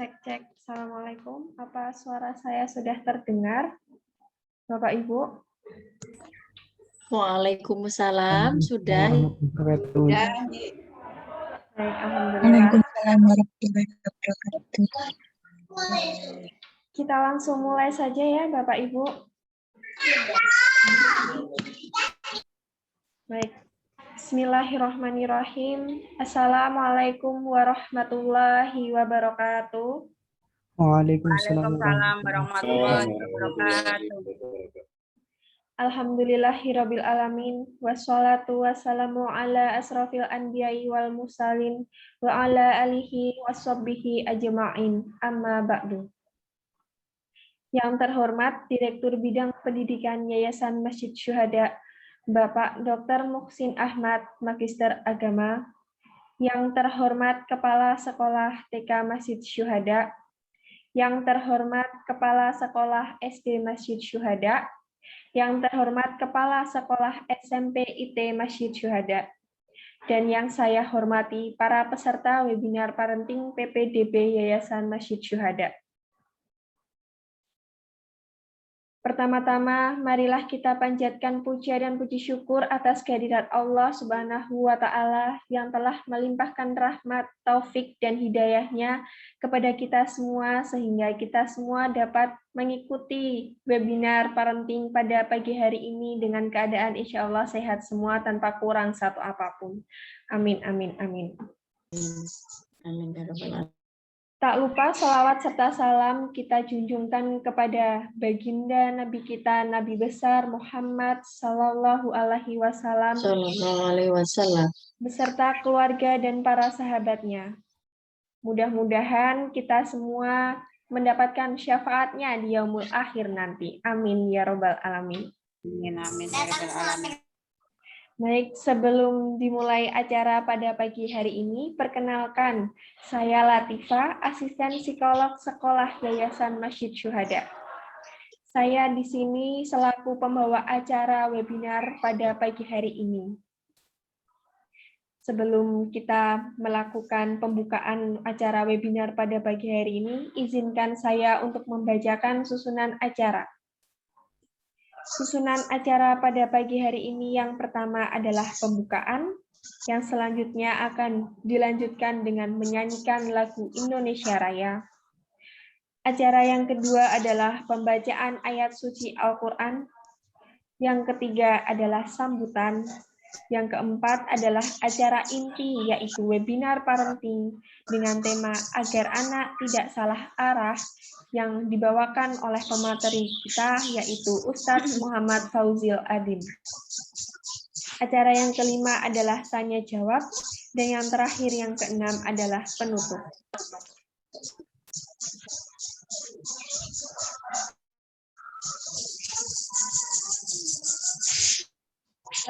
Cek, cek. Assalamualaikum. Apa suara saya sudah terdengar? Bapak, Ibu? Waalaikumsalam. Sudah. Baik, alhamdulillah. Waalaikumsalam warahmatullahi wabarakatuh. Kita langsung mulai saja ya, Bapak, Ibu. Baik. Bismillahirrahmanirrahim. Assalamualaikum warahmatullahi wabarakatuh. Waalaikumsalam warahmatullahi wabarakatuh. Alhamdulillahirabbil alamin wassalatu wassalamu ala asrofil anbiya'i wal mursalin wa ala alihi washabbihi ajma'in. Amma ba'du. Yang terhormat Direktur Bidang Pendidikan Yayasan Masjid Syuhada Bapak Dr. Muhsin Ahmad, Magister Agama. Yang terhormat Kepala Sekolah TK Masjid Syuhada. Yang terhormat Kepala Sekolah SD Masjid Syuhada. Yang terhormat Kepala Sekolah SMP IT Masjid Syuhada. Dan yang saya hormati para peserta webinar parenting PPDB Yayasan Masjid Syuhada. Pertama-tama, marilah kita panjatkan puja dan puji syukur atas kehadirat Allah Subhanahu wa Ta'ala yang telah melimpahkan rahmat, taufik, dan hidayahnya kepada kita semua, sehingga kita semua dapat mengikuti webinar parenting pada pagi hari ini dengan keadaan insya Allah sehat semua tanpa kurang satu apapun. Amin, amin, amin. Amin. Tak lupa salawat serta salam kita junjungkan kepada baginda Nabi kita, Nabi besar Muhammad Sallallahu Alaihi Wasallam, beserta keluarga dan para sahabatnya. Mudah-mudahan kita semua mendapatkan syafaatnya di yaumul akhir nanti. Amin ya robbal alamin. Amin, amin ya rabbal alamin. Baik, sebelum dimulai acara pada pagi hari ini, perkenalkan, saya Latifah, asisten psikolog sekolah Yayasan Masjid Syuhada. Saya di sini selaku pembawa acara webinar pada pagi hari ini. Sebelum kita melakukan pembukaan acara webinar pada pagi hari ini, izinkan saya untuk membacakan susunan acara. Susunan acara pada pagi hari ini yang pertama adalah pembukaan, yang selanjutnya akan dilanjutkan dengan menyanyikan lagu Indonesia Raya. Acara yang kedua adalah pembacaan ayat suci Al-Quran. Yang ketiga adalah sambutan. Yang keempat adalah acara inti, yaitu webinar parenting dengan tema agar anak tidak salah arah yang dibawakan oleh pemateri kita, yaitu Ustadz Muhammad Fauzil Adin. Acara yang kelima adalah tanya jawab, dan yang terakhir yang keenam adalah penutup.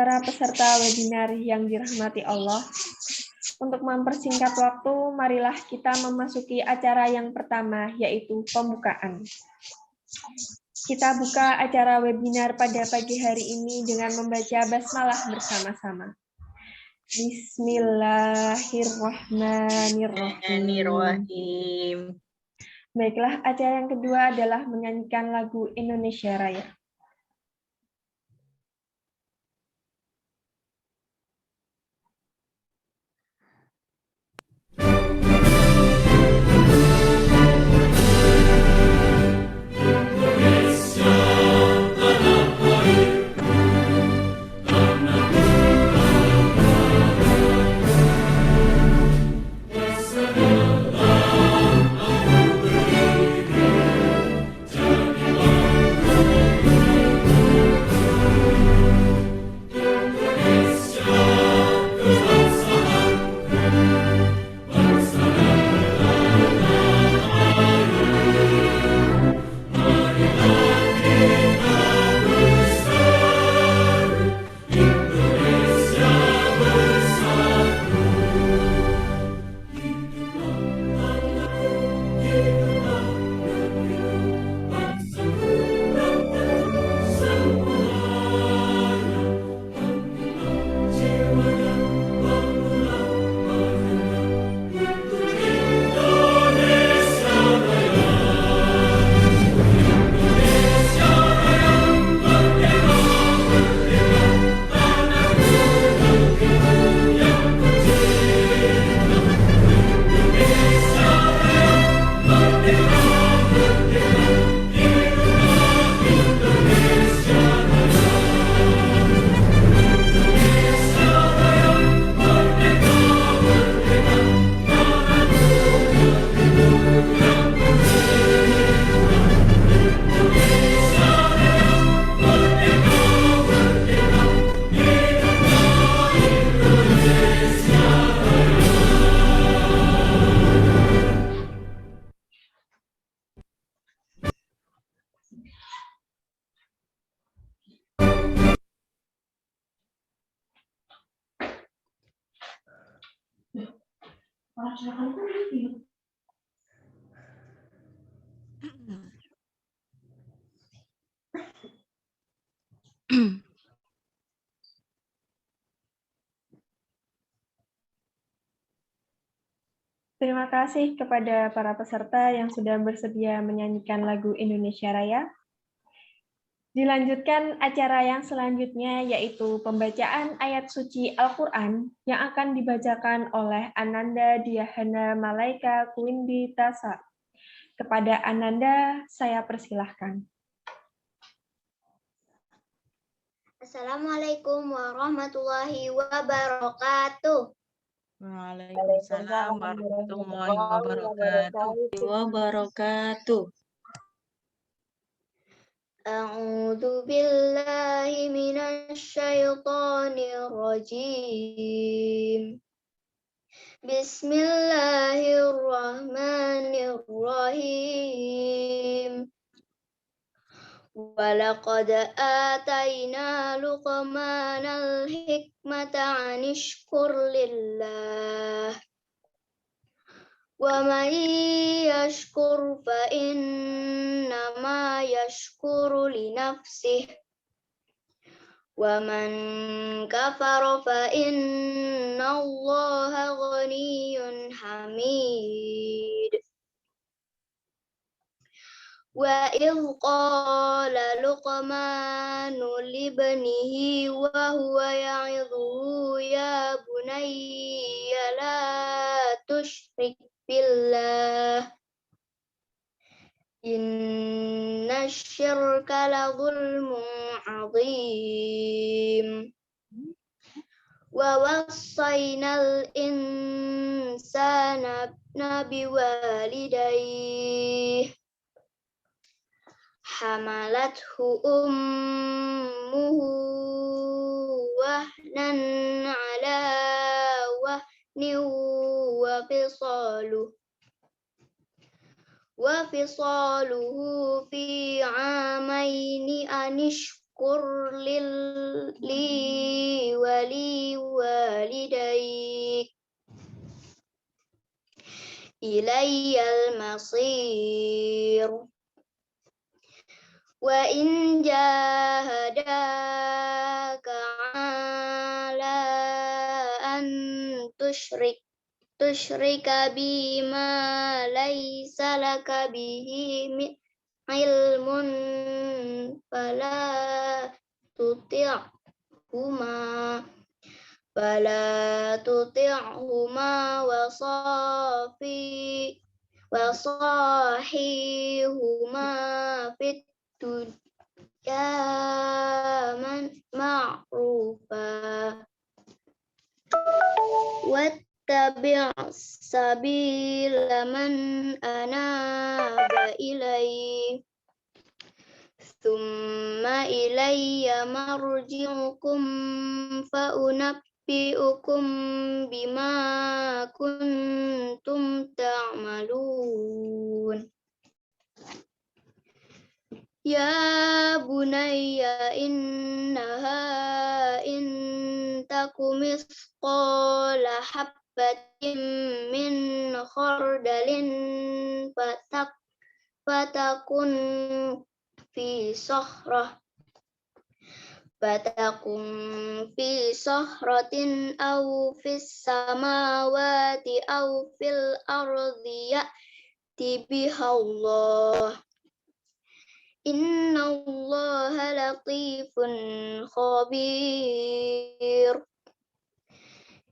Para peserta webinar yang dirahmati Allah, untuk mempersingkat waktu, marilah kita memasuki acara yang pertama, yaitu pembukaan. Kita buka acara webinar pada pagi hari ini dengan membaca basmalah bersama-sama. Bismillahirrahmanirrahim. Baiklah, acara yang kedua adalah menyanyikan lagu Indonesia Raya. Terima kasih kepada para peserta yang sudah bersedia menyanyikan lagu Indonesia Raya. Dilanjutkan acara yang selanjutnya, yaitu pembacaan ayat suci Al-Quran yang akan dibacakan oleh Ananda Diahana Malaika Kuindi Tasa. Kepada Ananda, saya persilahkan. Assalamualaikum warahmatullahi wabarakatuh. Waalaikumsalam warahmatullahi wabarakatuh. Wabarakatuh. A'udzu billahi minasyaitonir rajim. Bismillahirrahmanirrahim. Walaqad atayna Luqmanal hikmata 'anishkur lillah. Wa man yashkur fa innama yashkuru li nafsihi wa man kafara fa innallaha ghaniyyun hamid. Wa idh qala Luqmanu libnihi wa huwa ya'idhuhu ya bunayya la tusyrik billah inna syirka la zulmun azim. Wa wassaynal insana biwalidayhi hamalathu ummuhu wahnan ala wahnin wa fisaluhu fi 'amaini anishkur li walidayk ilayyal masir. Wa in jahadaka ala an tusyrika bima laysa laka bihi ilmun fala tuti'huma wa sahihuma fit dunya ma'rufa wattabi' sabila man anaba ilayya thumma ilayya marji'ukum fa unabbi'ukum bima kuntum ta'malun. Ya bunayya innaha in taku misqala habbatin min khardalin fatakun fi sahratin aw fis samawati aw fil ardi ya'ti bihallah. Innallaha latifun khabir.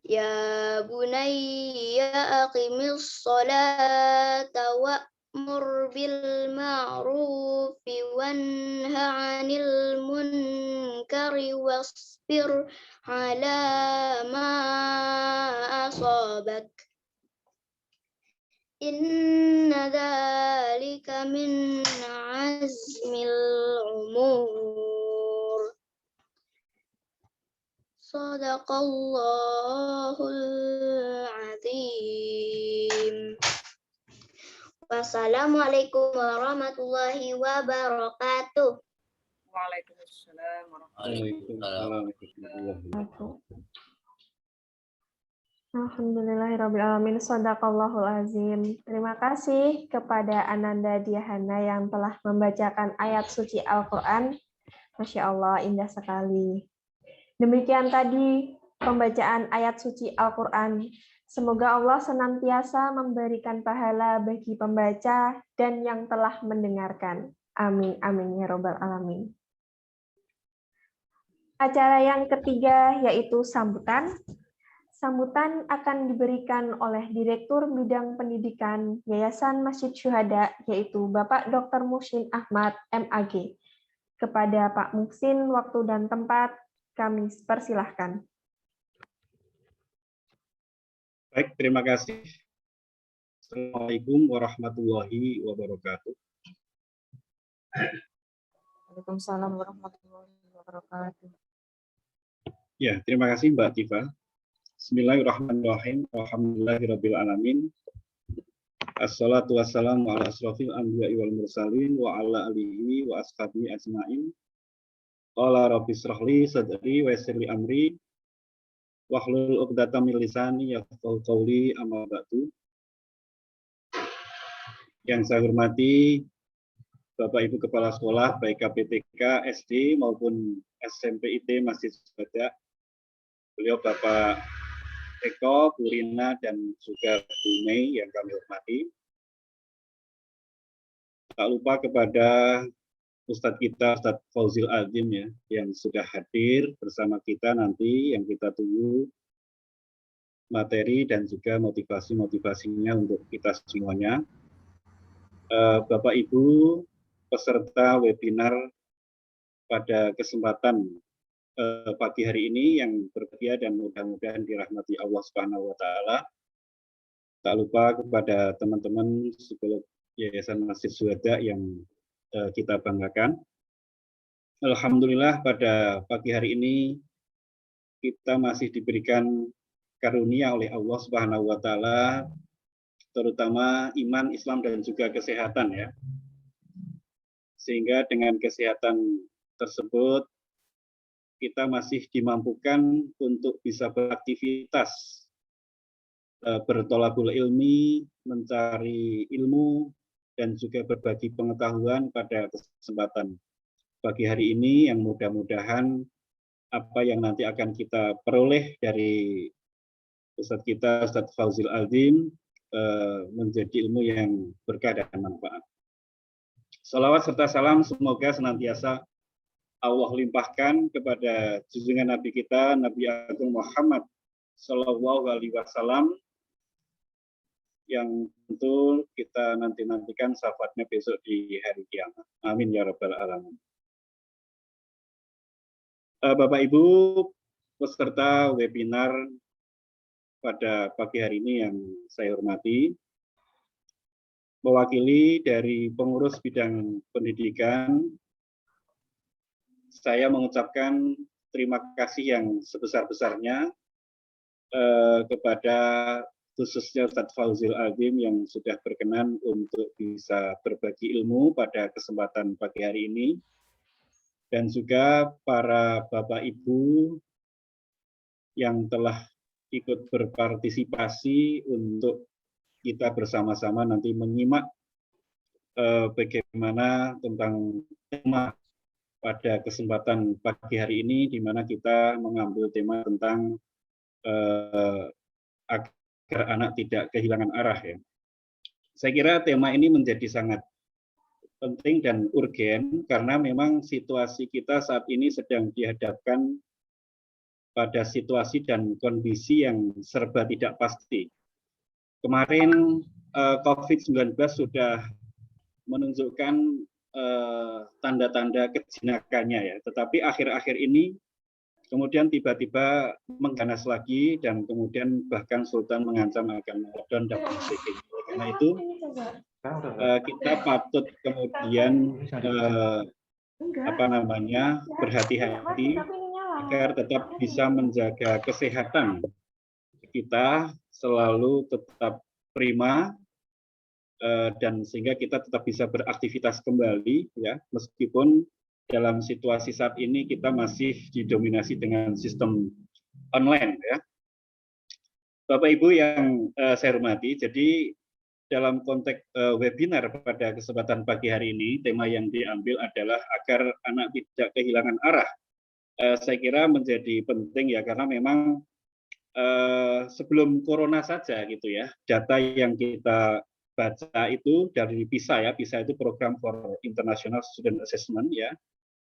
Ya bunayya aqimis salata wa'mur bil ma'rufi wanha 'anil munkari wasbir 'ala ma asabak. Inna dzalika min azmil umur. Shadaqallahul azim. Wassalamualaikum warahmatullahi wabarakatuh. Waalaikumsalam warahmatullahi wabarakatuh. Alhamdulillahirrahmanirrahim. Shadaqallahul azim. Terima kasih kepada Ananda Diahana yang telah membacakan ayat suci Al-Quran. Masya Allah, indah sekali. Demikian tadi pembacaan ayat suci Al-Quran. Semoga Allah senantiasa memberikan pahala bagi pembaca dan yang telah mendengarkan. Amin, amin, ya robbal alamin. Acara yang ketiga yaitu sambutan. Sambutan akan diberikan oleh Direktur Bidang Pendidikan Yayasan Masjid Syuhada, yaitu Bapak Dr. Muhsin Ahmad, MAG. Kepada Pak Muhsin, waktu dan tempat kami persilahkan. Baik, terima kasih. Assalamualaikum warahmatullahi wabarakatuh. Waalaikumsalam warahmatullahi wabarakatuh. Ya, terima kasih Mbak Tifa. Bismillahirrahmanirrahim. Alhamdulillahirabbil alamin. Assalatu wassalamu ala asrofil anbiya'i wal mursalin wa ala alihi wa ashabihi ajma'in. Qala rabbi shrahli sadri wa yassir li amri wahlul 'uqdatam min lisani yafqahu qawli, amma ba'du. Yang saya hormati Bapak Ibu Kepala Sekolah baik KPTK, SD maupun SMP IT Masjid Syuhada. Beliau Bapak Eko, Bu Rina, dan juga Bu Mei yang kami hormati. Tak lupa kepada Ustadz kita, Ustadz Fauzil Azim ya, yang sudah hadir bersama kita nanti, yang kita tunggu materi dan juga motivasi-motivasinya untuk kita semuanya. Bapak Ibu peserta webinar pada kesempatan pagi hari ini yang berbahagia dan mudah-mudahan dirahmati Allah Subhanahu wa taala. Tak lupa kepada teman-teman psikolog Yayasan Masjid Syuhada yang kita banggakan. Alhamdulillah pada pagi hari ini kita masih diberikan karunia oleh Allah Subhanahu wa taala, terutama iman, Islam dan juga kesehatan ya. Sehingga dengan kesehatan tersebut kita masih dimampukan untuk bisa beraktivitas, bertolabul ilmi, mencari ilmu, dan juga berbagi pengetahuan pada kesempatan pagi hari ini yang mudah-mudahan apa yang nanti akan kita peroleh dari Ustadz kita, Ustadz Fauzil Azim, menjadi ilmu yang berkah dan manfaat. Salawat serta salam semoga senantiasa Allah limpahkan kepada junjungan Nabi kita, Nabi Agung Muhammad Sallallahu Alaihi Wasallam, yang tentu kita nantikan syafaatnya besok di hari kiamat. Amin ya rabbal alamin. Bapak Ibu peserta webinar pada pagi hari ini yang saya hormati, mewakili dari pengurus bidang pendidikan, saya mengucapkan terima kasih yang sebesar-besarnya kepada khususnya Ustadz Fauzil Azim yang sudah berkenan untuk bisa berbagi ilmu pada kesempatan pagi hari ini, dan juga para Bapak Ibu yang telah ikut berpartisipasi untuk kita bersama-sama nanti menyimak bagaimana tentang tema pada kesempatan pagi hari ini, di mana kita mengambil tema tentang agar anak tidak kehilangan arah ya. Saya kira tema ini menjadi sangat penting dan urgen karena memang situasi kita saat ini sedang dihadapkan pada situasi dan kondisi yang serba tidak pasti. Kemarin COVID-19 sudah menunjukkan tanda-tanda kejinakannya ya, tetapi akhir-akhir ini kemudian tiba-tiba mengganas lagi dan kemudian bahkan Sultan mengancam akan lockdown dan sebagainya. Karena itu kita patut kemudian berhati-hati agar tetap bisa menjaga kesehatan kita selalu tetap prima, dan sehingga kita tetap bisa beraktivitas kembali ya, meskipun dalam situasi saat ini kita masih didominasi dengan sistem online ya. Bapak Ibu yang saya hormati, jadi dalam konteks webinar pada kesempatan pagi hari ini, tema yang diambil adalah agar anak tidak kehilangan arah. Saya kira menjadi penting ya, karena memang sebelum corona saja gitu ya, data yang kita baca itu dari PISA ya, PISA itu Program for International Student Assessment ya,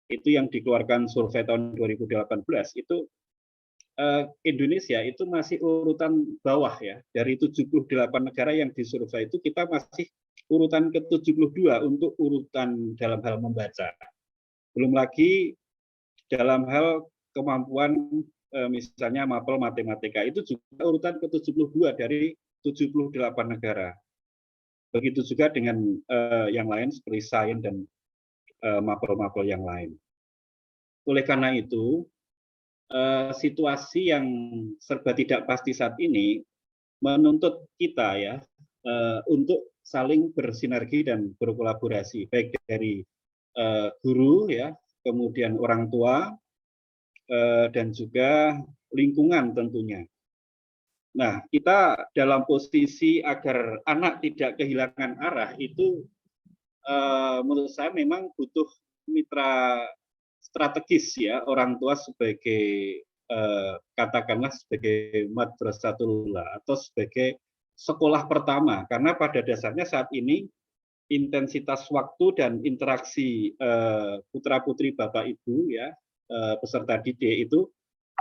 itu yang dikeluarkan survei tahun 2018 itu Indonesia itu masih urutan bawah ya, dari 78 negara yang disurvei itu kita masih urutan ke-72 untuk urutan dalam hal membaca. Belum lagi dalam hal kemampuan misalnya mapel matematika itu juga urutan ke-72 dari 78 negara. Begitu juga dengan yang lain seperti sains dan mapel-mapel yang lain. Oleh karena itu, situasi yang serba tidak pasti saat ini menuntut kita ya untuk saling bersinergi dan berkolaborasi, baik dari guru ya, kemudian orang tua dan juga lingkungan tentunya. Nah, kita dalam posisi agar anak tidak kehilangan arah itu menurut saya memang butuh mitra strategis ya, orang tua sebagai katakanlah sebagai madrasatul ula atau sebagai sekolah pertama, karena pada dasarnya saat ini intensitas waktu dan interaksi putra putri bapak ibu ya peserta didik itu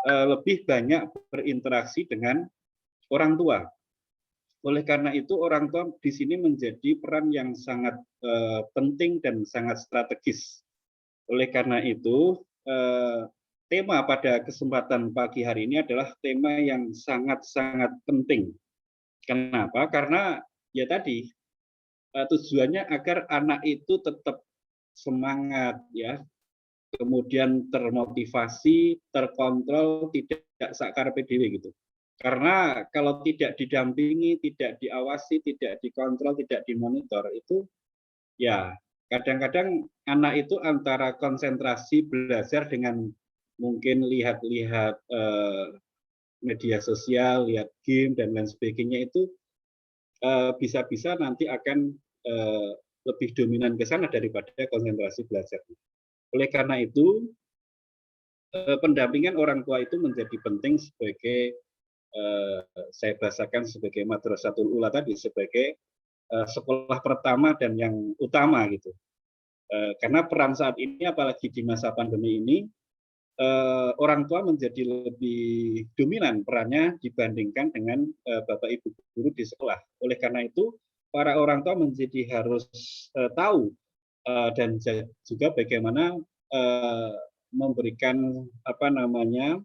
lebih banyak berinteraksi dengan orang tua. Oleh karena itu orang tua di sini menjadi peran yang sangat penting dan sangat strategis. Oleh karena itu, tema pada kesempatan pagi hari ini adalah tema yang sangat-sangat penting. Kenapa? Karena ya tadi, tujuannya agar anak itu tetap semangat, ya, kemudian termotivasi, terkontrol, tidak sakar PDW gitu. Karena kalau tidak didampingi, tidak diawasi, tidak dikontrol, tidak dimonitor, itu ya kadang-kadang anak itu antara konsentrasi belajar dengan mungkin lihat-lihat media sosial, lihat game dan lain sebagainya itu bisa-bisa nanti akan lebih dominan ke sana daripada konsentrasi belajar. Oleh karena itu pendampingan orang tua itu menjadi penting sebagai saya bahasakan sebagai madrasatul ula tadi, sebagai sekolah pertama dan yang utama gitu. Karena peran saat ini apalagi di masa pandemi ini orang tua menjadi lebih dominan perannya dibandingkan dengan bapak ibu guru di sekolah. Oleh karena itu para orang tua menjadi harus tahu dan juga bagaimana memberikan apa namanya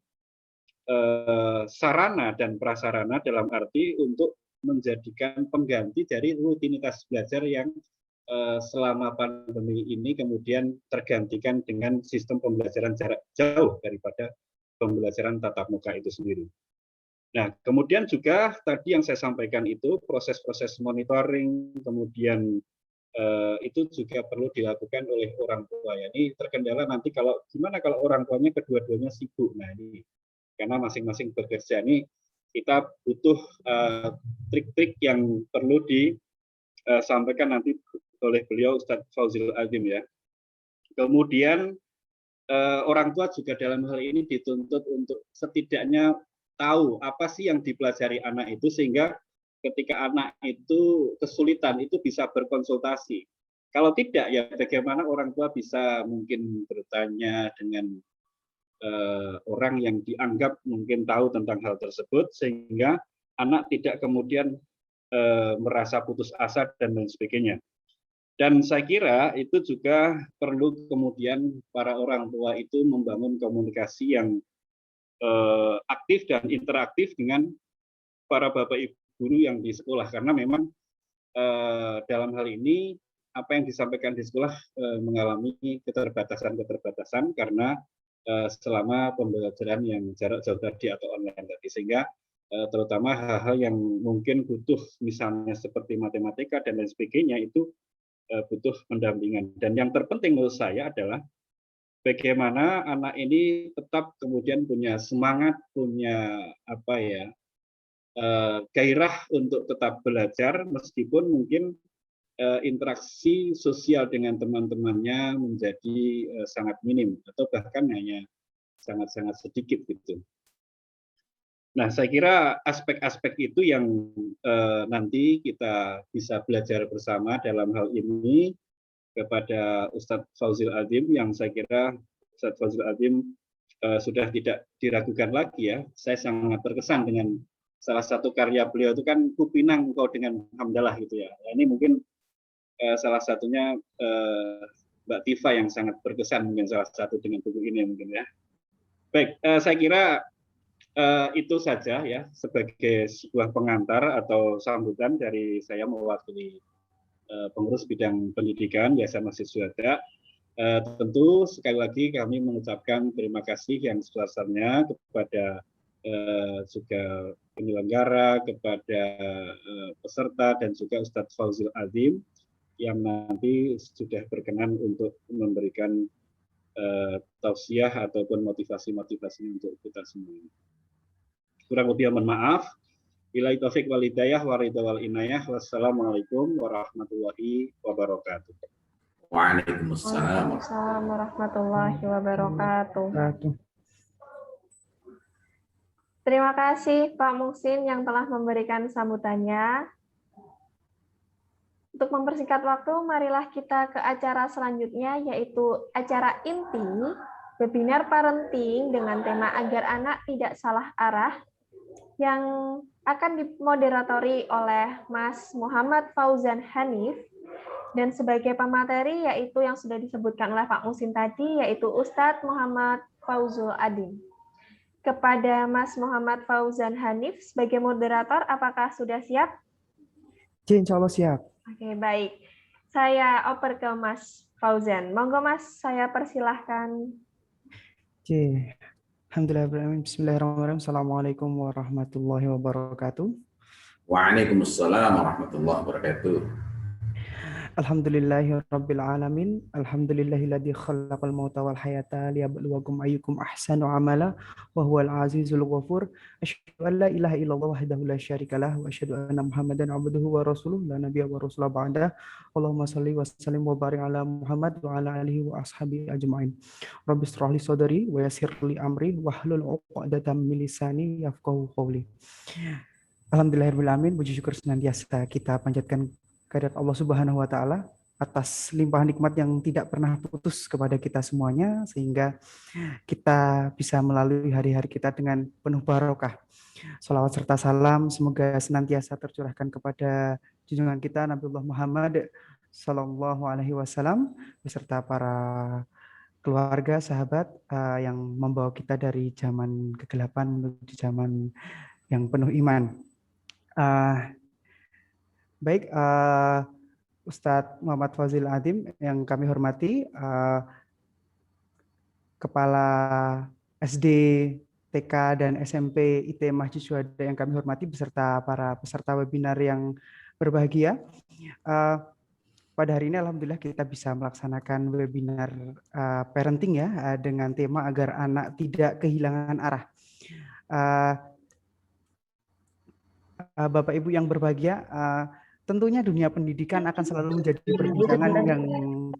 sarana dan prasarana dalam arti untuk menjadikan pengganti dari rutinitas belajar yang selama pandemi ini kemudian tergantikan dengan sistem pembelajaran jarak jauh daripada pembelajaran tatap muka itu sendiri. Nah, kemudian juga tadi yang saya sampaikan itu proses-proses monitoring, kemudian itu juga perlu dilakukan oleh orang tua. Ya, ini terkendala nanti kalau gimana kalau orang tuanya kedua-duanya sibuk. Nah, ini karena masing-masing bekerja ini kita butuh trik-trik yang perlu disampaikan nanti oleh beliau Ustadz Fauzil Azim ya. Kemudian orang tua juga dalam hal ini dituntut untuk setidaknya tahu apa sih yang dipelajari anak itu sehingga ketika anak itu kesulitan itu bisa berkonsultasi. Kalau tidak ya bagaimana orang tua bisa mungkin bertanya dengan orang yang dianggap mungkin tahu tentang hal tersebut sehingga anak tidak kemudian merasa putus asa dan lain sebagainya. Dan saya kira itu juga perlu kemudian para orang tua itu membangun komunikasi yang aktif dan interaktif dengan para bapak ibu guru yang di sekolah karena memang dalam hal ini apa yang disampaikan di sekolah mengalami keterbatasan karena selama pembelajaran yang jarak jauh tadi atau online tadi sehingga terutama hal-hal yang mungkin butuh misalnya seperti matematika dan lain sebagainya itu butuh pendampingan dan yang terpenting menurut saya adalah bagaimana anak ini tetap kemudian punya semangat, punya apa ya gairah untuk tetap belajar meskipun mungkin interaksi sosial dengan teman-temannya menjadi sangat minim atau bahkan hanya sangat-sangat sedikit gitu. Nah, saya kira aspek-aspek itu yang nanti kita bisa belajar bersama dalam hal ini kepada Ustadz Fauzil Adzim, yang saya kira Ustadz Fauzil Adzim sudah tidak diragukan lagi ya. Saya sangat terkesan dengan salah satu karya beliau itu kan Kupinang Engkau dengan Hamdalah gitu ya. Nah, ini mungkin salah satunya Mbak Tifa yang sangat berkesan mungkin salah satu dengan buku ini mungkin ya. Baik, saya kira itu saja ya sebagai sebuah pengantar atau sambutan dari saya mewakili pengurus bidang pendidikan Yayasan Masjid Syuhada. Tentu sekali lagi kami mengucapkan terima kasih yang sebesar-besarnya kepada juga penyelenggara, kepada peserta dan juga Ustadz Fauzil Adzim yang nanti sudah berkenan untuk memberikan tausiah ataupun motivasi-motivasi untuk kita semua. Kurang lebih mohon maaf. Billahi taufik wal hidayah wa ridha wal inayah. Wassalamualaikum warahmatullahi wabarakatuh. Waalaikumsalam. Waalaikumsalam warahmatullahi wabarakatuh. Terima kasih Pak Muhsin yang telah memberikan sambutannya. Untuk mempersingkat waktu, marilah kita ke acara selanjutnya, yaitu acara inti, webinar parenting dengan tema agar anak tidak salah arah, yang akan dimoderatori oleh Mas Muhammad Fauzan Hanif, dan sebagai pemateri yaitu yang sudah disebutkan oleh Pak Muhsin tadi, yaitu Ustadz Muhammad Fauzul Adzim. Kepada Mas Muhammad Fauzan Hanif sebagai moderator, apakah sudah siap? Insya Allah siap. Oke, baik. Saya oper ke Mas Fauzan. Monggo Mas, saya persilahkan. Alhamdulillah, bismillahirrahmanirrahim. Assalamualaikum warahmatullahi wabarakatuh. Waalaikumsalam warahmatullahi wabarakatuh. Alhamdulillahirabbil alamin. Alhamdulillahilladzi khalaqal mauta wal hayata liyabluwakum ayyukum ahsanu amala wa huwal azizul ghafur. Asyhadu an la ilaha illallah wahdahu la syarikalah wa asyhadu anna Muhammadan abduhu wa rasuluh la nabiyya wa rasulah ba'da. Allahumma shalli wa sallim wa barik ala Muhammad wa ala alihi wa ashabihi ajmain. Rabbi shrah li sadri wa yassir li amri wahlul 'uqdatam min lisani yafqahu qawli. Alhamdulillahirabbil alamin. Puji syukur senantiasa kita panjatkan kehadirat Allah Subhanahu wa taala atas limpahan nikmat yang tidak pernah putus kepada kita semuanya, sehingga kita bisa melalui hari-hari kita dengan penuh barokah. Shalawat serta salam semoga senantiasa tercurahkan kepada junjungan kita Nabiullah Muhammad sallallahu alaihi wasallam beserta para keluarga, sahabat yang membawa kita dari zaman kegelapan menuju zaman yang penuh iman. Baik, Ustadz Muhammad Fauzil Adzim yang kami hormati, Kepala SD, TK, dan SMP IT Masjid Syuhada yang kami hormati, beserta para peserta webinar yang berbahagia. Pada hari ini alhamdulillah kita bisa melaksanakan webinar parenting ya, dengan tema agar anak tidak kehilangan arah. Bapak Ibu yang berbahagia, tentunya dunia pendidikan akan selalu menjadi perbincangan yang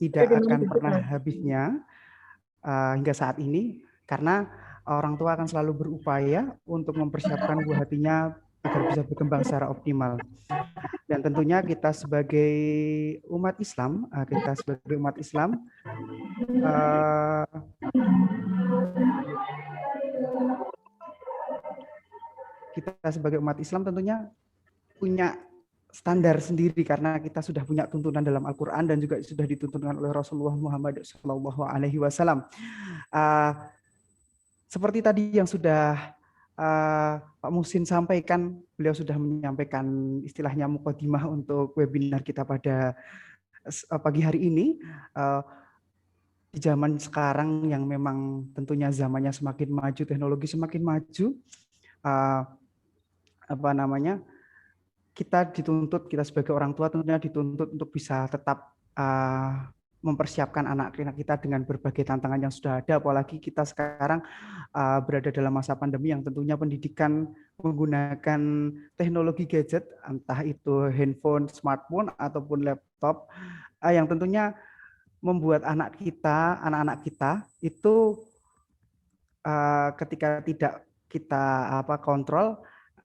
tidak akan pernah habisnya hingga saat ini, karena orang tua akan selalu berupaya untuk mempersiapkan buah hatinya agar bisa berkembang secara optimal. Dan tentunya kita sebagai umat Islam, tentunya punya standar sendiri, karena kita sudah punya tuntunan dalam Al-Quran dan juga sudah dituntunkan oleh Rasulullah Muhammad SAW. Seperti tadi yang sudah Pak Muhsin sampaikan, beliau sudah menyampaikan istilahnya mukadimah untuk webinar kita pada pagi hari ini. Di zaman sekarang yang memang tentunya zamannya semakin maju, teknologi semakin maju, kita sebagai orang tua tentunya dituntut untuk bisa tetap mempersiapkan anak-anak kita dengan berbagai tantangan yang sudah ada, apalagi kita sekarang berada dalam masa pandemi yang tentunya pendidikan menggunakan teknologi gadget, entah itu handphone, smartphone, ataupun laptop, yang tentunya membuat anak-anak kita itu ketika tidak kita kontrol,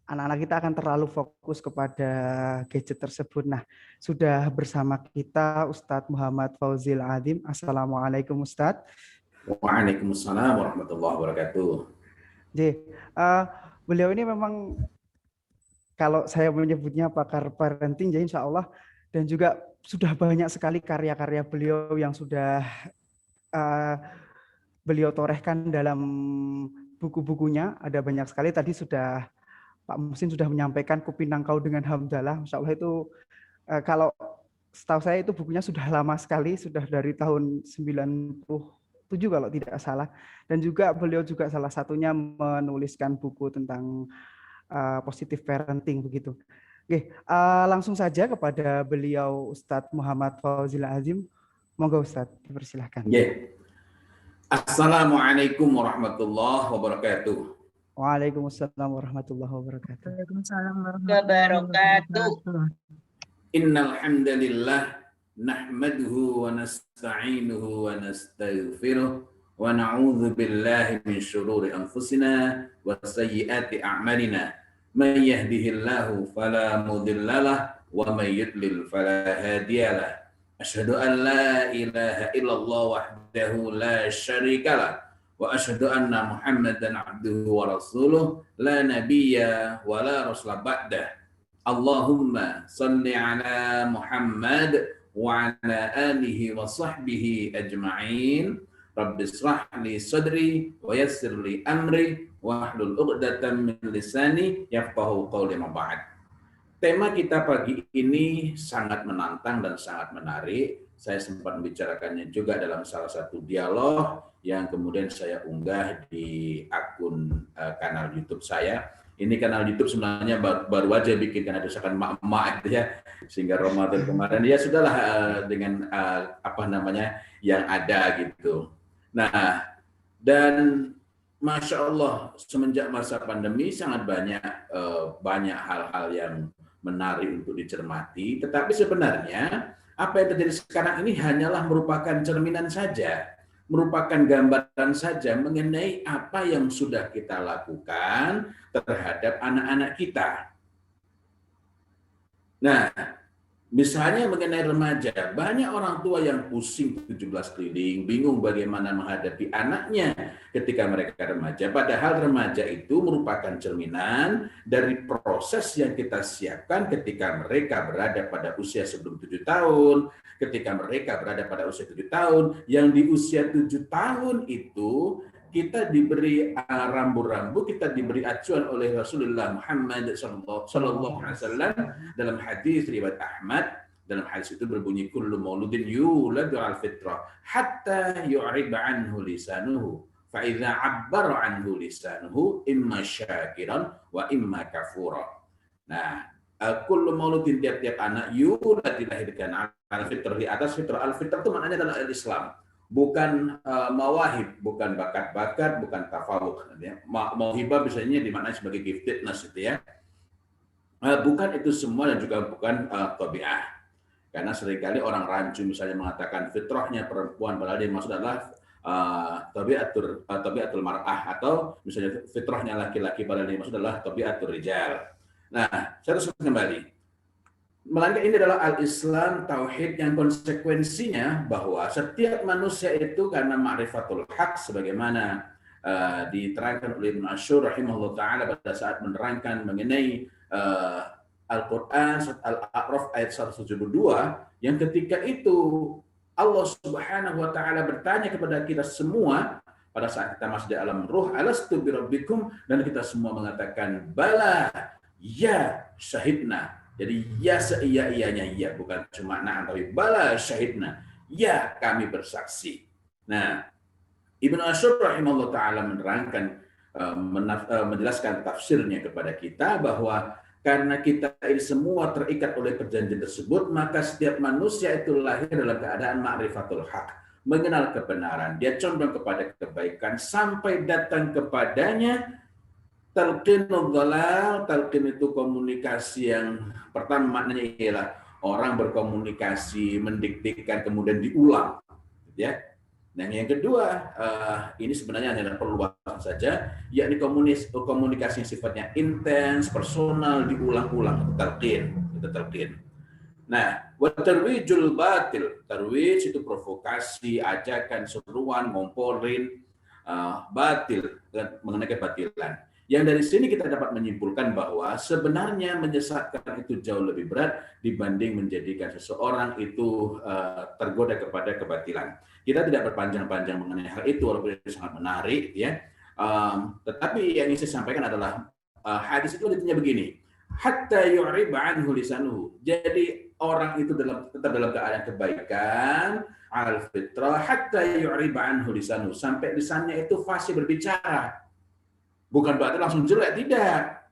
anak-anak kita akan terlalu fokus kepada gadget tersebut. Nah, sudah bersama kita Ustadz Muhammad Fauzil Adzim. Assalamualaikum Ustadz. Waalaikumsalam warahmatullahi wabarakatuh. Jadi, beliau ini memang kalau saya menyebutnya pakar parenting, jadi insya Allah, dan juga sudah banyak sekali karya-karya beliau yang sudah beliau torehkan dalam buku-bukunya. Ada banyak sekali, tadi sudah Pak Muhsin sudah menyampaikan Kupinang Kau dengan Hamdalah. Masya Allah itu kalau setahu saya itu bukunya sudah lama sekali, sudah dari tahun 97 kalau tidak salah. Dan juga beliau juga salah satunya menuliskan buku tentang positive parenting begitu. Oke, langsung saja kepada beliau Ustadz Muhammad Fauzil Adzim. Monggo Ustadz, dipersilahkan. Assalamualaikum warahmatullahi wabarakatuh. Waalaikumsalam warahmatullahi wabarakatuh. Waalaikumsalam warahmatullahi wabarakatuh. Innal hamdalillah nahmaduhu wa nasta'inuhu wa nastaghfiruh wa na'udzu billahi min shururi anfusina wa sayyiati a'malina. Man yahdihillahu fala mudhillalah wa man yudlil fala hadiyalah. Asyhadu an la ilaha illallah wahdahu la syarikalah wa asyhadu anna Muhammadan abduhu wa rasuluh la nabiyya wa la rasula ba'dah. Allahumma salli ala Muhammad wa ala alihi wa sahbihi ajma'in. Rabbi israh li sadri wa yassir li amri wa hlul 'uqdatam min lisani yafqahu qawli ma ba'd. Tema kita pagi ini sangat menantang dan sangat menarik. Saya sempat membicarakannya juga dalam salah satu dialog yang kemudian saya unggah di akun kanal YouTube saya. Ini kanal YouTube sebenarnya baru aja bikin karena desakan mak-mak gitu ya. Sehingga Ramadan kemarin ya sudahlah dengan yang ada gitu. Nah, dan Masya Allah semenjak masa pandemi sangat banyak hal-hal yang menarik untuk dicermati. Tetapi sebenarnya apa yang terjadi sekarang ini hanyalah merupakan cerminan saja, merupakan gambaran saja mengenai apa yang sudah kita lakukan terhadap anak-anak kita. Nah, misalnya mengenai remaja, banyak orang tua yang pusing 17 keliling, bingung bagaimana menghadapi anaknya ketika mereka remaja. Padahal remaja itu merupakan cerminan dari proses yang kita siapkan ketika mereka berada pada usia sebelum 7 tahun, ketika mereka berada pada usia 7 tahun, yang di usia 7 tahun itu kita diberi rambu-rambu, kita diberi acuan oleh Rasulullah Muhammad sallallahu alaihi wasallam dalam hadis riwayat Ahmad. Dalam hadis itu berbunyi kullu mauludin yuladu al fitrah hatta yu'rib anhu lisanuhu fa idza 'abbara anhu lisanuhu imma syakiran wa imma kafura. Nah, kullu mauludin, tiap-tiap anak yulad dilahirkan al fitrah, di atas fitrah. Al fitrah itu maknanya adalah Islam. Bukan mawahib, bukan bakat-bakat, bukan tafawuk. Mauhibah biasanya dimaknai sebagai giftedness itu ya. Bukan itu semua dan juga bukan tabi'ah. Karena seringkali orang rancu misalnya mengatakan fitrahnya perempuan, padahal dia maksud adalah tabi'atul mar'ah, atau misalnya fitrahnya laki-laki padahal dia maksud adalah tabi'atul rijal. Nah, saya terus kembali. Melainkan ini adalah al-Islam, tauhid yang konsekuensinya bahwa setiap manusia itu karena ma'rifatul haq, sebagaimana diterangkan oleh Ibnu Asyur rahimahullah ta'ala pada saat menerangkan mengenai Al-Quran surat Al-A'raf ayat 172, yang ketika itu Allah subhanahu wa ta'ala bertanya kepada kita semua pada saat kita masih di alam ruh, alastu birabbikum, dan kita semua mengatakan bala, ya syahidna. Jadi ya seia-ianya, ya, bukan cuma na'am, tapi bala syahidna, ya kami bersaksi. Nah, Ibnu Asyur rahimahullah ta'ala menerangkan, menjelaskan tafsirnya kepada kita bahwa karena kita ini semua terikat oleh perjanjian tersebut, maka setiap manusia itu lahir dalam keadaan ma'rifatul haq, mengenal kebenaran, dia condong kepada kebaikan sampai datang kepadanya talqinul dhalal. Talqin itu komunikasi yang pertama maknanya ialah orang berkomunikasi, mendiktikan, kemudian diulang, ya. Dan yang kedua, ini sebenarnya hanya perluasan saja, yakni komunikasi yang sifatnya intens, personal, diulang-ulang, itu talqin. Nah, wa tarwijul batil, tarwij itu provokasi, ajakan, seruan, ngomporin, batil, mengenai kebatilan. Yang dari sini kita dapat menyimpulkan bahwa sebenarnya menyesatkan itu jauh lebih berat dibanding menjadikan seseorang itu tergoda kepada kebatilan. Kita tidak berpanjang-panjang mengenai hal itu, walaupun itu sangat menarik, ya. Tetapi yang ingin saya sampaikan adalah hadis itu artinya begini, hatta yu'riba anhu lisanuhu. Jadi orang itu tetap dalam keadaan kebaikan, al-fitrah, hatta yu'riba anhu lisanuhu, sampai lisannya itu fasih berbicara. Bukan berarti langsung jelek, tidak.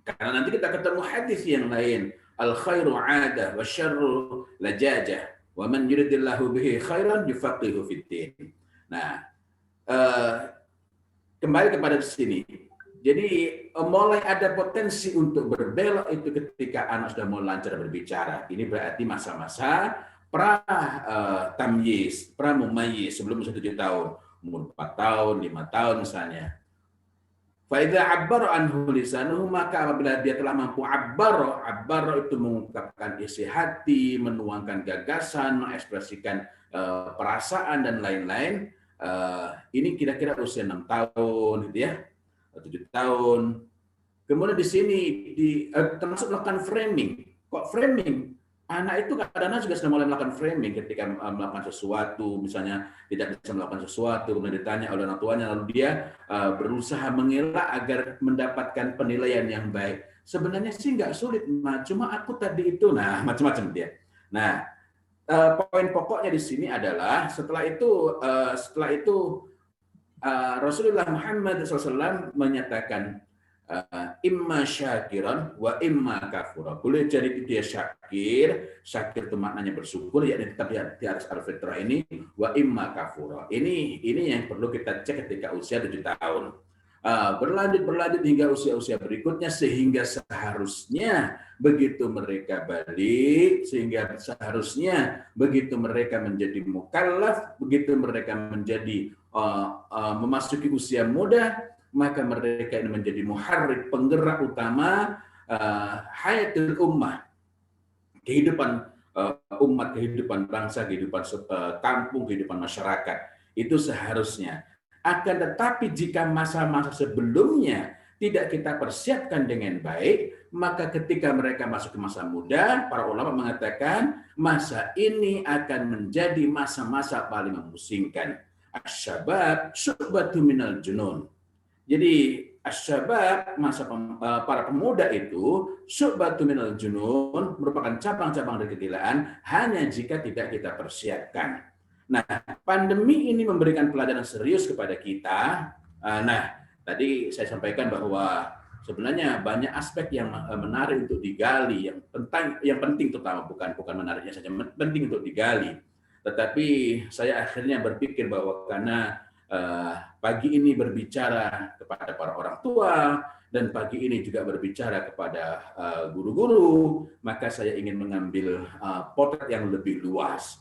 Karena nanti kita ketemu hadis yang lain, al khairu 'adah wa syarru lajajah wa man yuridillahu bihi khairan yufaqihu fiddin. Nah, kembali kepada sini. Jadi mulai ada potensi untuk berbelok itu ketika anak sudah mulai lancar berbicara. Ini berarti masa-masa tamyiz, mumayyiz, sebelum 7 tahun, umur 4 tahun, 5 tahun misalnya. Fa'idha abbaro anhu lisanuhu, maka apabila dia telah mampu abbaro itu mengungkapkan isi hati, menuangkan gagasan, mengekspresikan perasaan dan lain-lain. Ini kira-kira usia 6 tahun, gitu ya, 7 tahun. Kemudian di sini termasuk melakukan framing. Kok framing? Anak itu kadang-kadang juga sudah mulai melakukan framing ketika melakukan sesuatu, misalnya tidak bisa melakukan sesuatu, kemudian ditanya oleh orang tuanya, lalu dia berusaha mengelak agar mendapatkan penilaian yang baik. Sebenarnya sih nggak sulit, cuma aku tadi itu, nah macam-macam dia. Nah, poin pokoknya di sini adalah setelah itu Rasulullah Muhammad SAW menyatakan imma syakiran wa imma kafura. Boleh jadi dia syakir itu maknanya bersyukur, yakni tetap di atas al-fitrah ini, wa imma kafura. Ini yang perlu kita cek ketika usia 7 tahun. Berlanjut hingga usia-usia berikutnya, sehingga seharusnya begitu mereka balik, sehingga seharusnya begitu mereka menjadi mukallaf, begitu mereka menjadi memasuki usia muda, maka mereka ini menjadi muharrik, penggerak utama hayatul ummah, kehidupan umat, kehidupan bangsa, kehidupan kampung, kehidupan masyarakat. Itu seharusnya. Akan tetapi jika masa-masa sebelumnya tidak kita persiapkan dengan baik, maka ketika mereka masuk ke masa muda, para ulama mengatakan masa ini akan menjadi masa-masa paling memusingkan. Asy-syabab syu'batun minal junun. Jadi asyabab, masa para pemuda itu, syu'batun minal junun, merupakan cabang-cabang dari kegilaan hanya jika tidak kita persiapkan. Nah, pandemi ini memberikan pelajaran serius kepada kita. Nah, tadi saya sampaikan bahwa sebenarnya banyak aspek yang menarik untuk digali, yang penting terutama, bukan menariknya saja, penting untuk digali. Tetapi saya akhirnya berpikir bahwa karena pagi ini berbicara kepada para orang tua dan pagi ini juga berbicara kepada guru-guru, maka saya ingin mengambil potret yang lebih luas.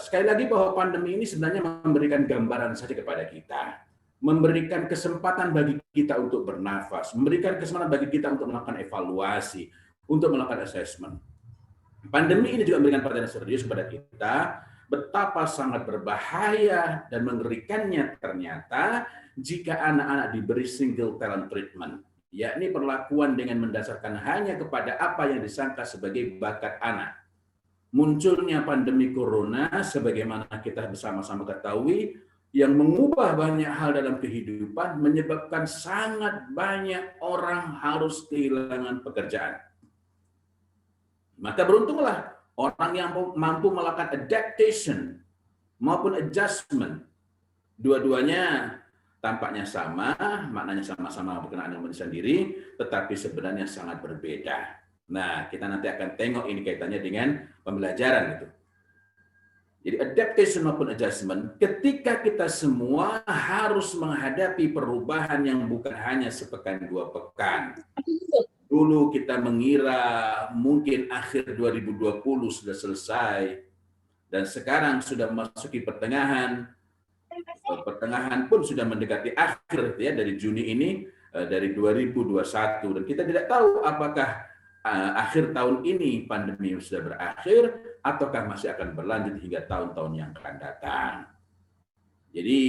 Sekali lagi bahwa pandemi ini sebenarnya memberikan gambaran saja kepada kita, memberikan kesempatan bagi kita untuk bernafas, memberikan kesempatan bagi kita untuk melakukan evaluasi, untuk melakukan assessment. Pandemi ini juga memberikan pelajaran serius kepada kita, betapa sangat berbahaya dan mengerikannya ternyata jika anak-anak diberi single talent treatment, yakni perlakuan dengan mendasarkan hanya kepada apa yang disangka sebagai bakat anak. Munculnya pandemi corona, sebagaimana kita bersama-sama ketahui, yang mengubah banyak hal dalam kehidupan, menyebabkan sangat banyak orang harus kehilangan pekerjaan. Maka beruntunglah orang yang mampu melakukan adaptation maupun adjustment. Dua-duanya tampaknya sama, maknanya sama-sama berkenaan dengan manusia sendiri, tetapi sebenarnya sangat berbeda. Nah, kita nanti akan tengok ini kaitannya dengan pembelajaran itu. Jadi adaptation maupun adjustment, ketika kita semua harus menghadapi perubahan yang bukan hanya sepekan 2 pekan. Dulu kita mengira mungkin akhir 2020 sudah selesai, dan sekarang sudah memasuki pertengahan pun sudah mendekati akhir ya, dari Juni ini, dari 2021, dan kita tidak tahu apakah akhir tahun ini pandemi sudah berakhir ataukah masih akan berlanjut hingga tahun-tahun yang akan datang. Jadi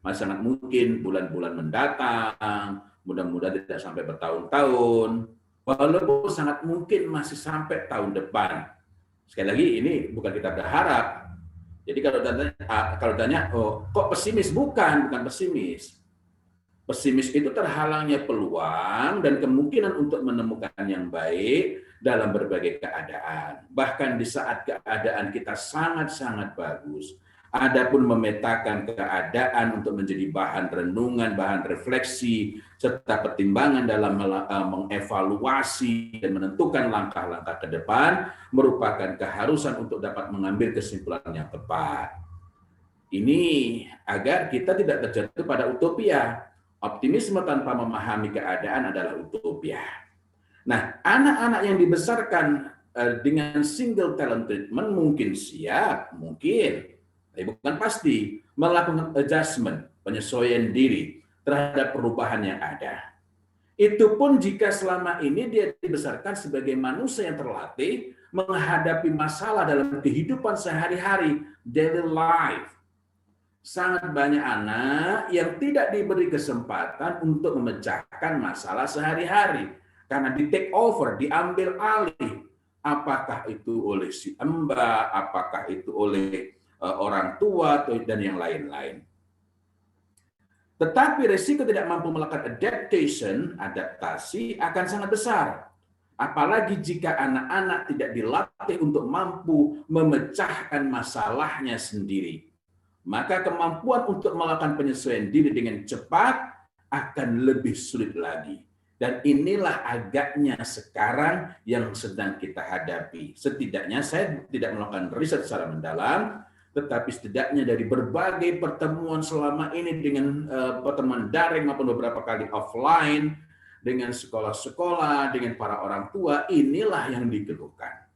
masih sangat mungkin bulan-bulan mendatang, mudah-mudahan tidak sampai bertahun-tahun, walaupun sangat mungkin masih sampai tahun depan. Sekali lagi ini bukan kita berharap. Jadi kalau tanya, oh, kok pesimis? Bukan pesimis. Pesimis itu terhalangnya peluang dan kemungkinan untuk menemukan yang baik dalam berbagai keadaan. Bahkan di saat keadaan kita sangat-sangat bagus, adapun memetakan keadaan untuk menjadi bahan renungan, bahan refleksi, serta pertimbangan dalam mengevaluasi dan menentukan langkah-langkah ke depan merupakan keharusan untuk dapat mengambil kesimpulan yang tepat. Ini agar kita tidak terjatuh pada utopia. Optimisme tanpa memahami keadaan adalah utopia. Nah, anak-anak yang dibesarkan dengan single talent treatment mungkin siap, mungkin, tapi bukan pasti, melakukan adjustment, penyesuaian diri terhadap perubahan yang ada. Itu pun jika selama ini dia dibesarkan sebagai manusia yang terlatih menghadapi masalah dalam kehidupan sehari-hari, daily life. Sangat banyak anak yang tidak diberi kesempatan untuk memecahkan masalah sehari-hari karena di take over, diambil alih. Apakah itu oleh si mbak, apakah itu oleh orang tua, dan yang lain-lain. Tetapi risiko tidak mampu melakukan adaptasi akan sangat besar. Apalagi jika anak-anak tidak dilatih untuk mampu memecahkan masalahnya sendiri. Maka kemampuan untuk melakukan penyesuaian diri dengan cepat akan lebih sulit lagi. Dan inilah agaknya sekarang yang sedang kita hadapi. Setidaknya saya tidak melakukan riset secara mendalam, tetapi setidaknya dari berbagai pertemuan selama ini dengan pertemuan daring maupun beberapa kali offline, dengan sekolah-sekolah, dengan para orang tua, inilah yang dikeluhkan.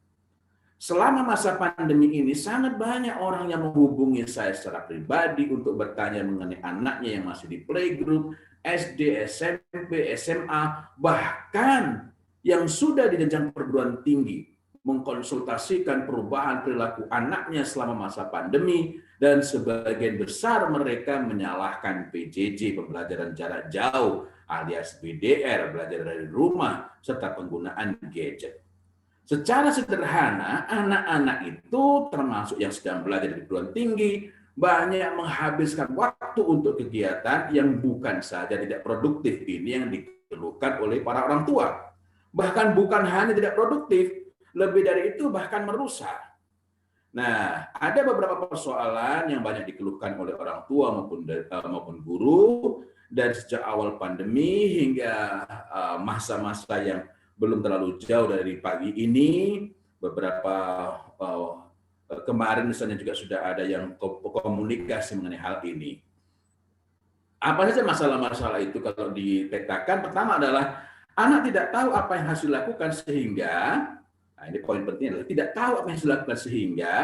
Selama masa pandemi ini, sangat banyak orang yang menghubungi saya secara pribadi untuk bertanya mengenai anaknya yang masih di playgroup, SD, SMP, SMA, bahkan yang sudah di jenjang perguruan tinggi, mengkonsultasikan perubahan perilaku anaknya selama masa pandemi, dan sebagian besar mereka menyalahkan PJJ, pembelajaran jarak jauh, alias BDR, belajar dari rumah, serta penggunaan gadget. Secara sederhana, anak-anak itu termasuk yang sedang belajar di perguruan tinggi, banyak menghabiskan waktu untuk kegiatan yang bukan saja tidak produktif. Ini yang dikeluhkan oleh para orang tua. Bahkan bukan hanya tidak produktif, lebih dari itu bahkan merusak. Nah, ada beberapa persoalan yang banyak dikeluhkan oleh orang tua maupun guru dari sejak awal pandemi hingga masa-masa yang belum terlalu jauh dari pagi ini. Beberapa kemarin misalnya juga sudah ada yang komunikasi mengenai hal ini. Apa saja masalah-masalah itu kalau dipetakan? Pertama adalah anak tidak tahu apa yang harus dilakukan sehingga, nah ini poin penting adalah tidak tahu apa yang harus dilakukan sehingga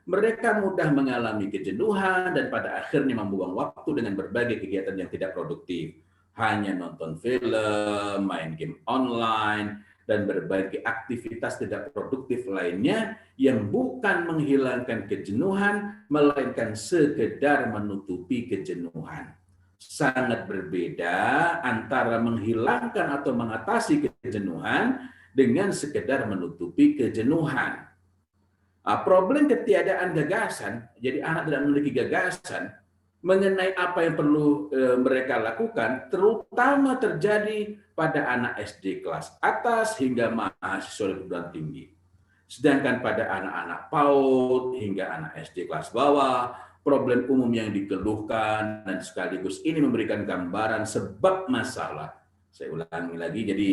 mereka mudah mengalami kejenuhan dan pada akhirnya membuang waktu dengan berbagai kegiatan yang tidak produktif. Hanya nonton film, main game online, dan berbagai aktivitas tidak produktif lainnya yang bukan menghilangkan kejenuhan, melainkan sekedar menutupi kejenuhan. Sangat berbeda antara menghilangkan atau mengatasi kejenuhan dengan sekedar menutupi kejenuhan. Problem ketiadaan gagasan, jadi anak tidak memiliki gagasan mengenai apa yang perlu mereka lakukan, terutama terjadi pada anak SD kelas atas hingga mahasiswa perguruan tinggi. Sedangkan pada anak-anak PAUD hingga anak SD kelas bawah, problem umum yang dikeluhkan, dan sekaligus ini memberikan gambaran sebab masalah. Saya ulangi lagi, jadi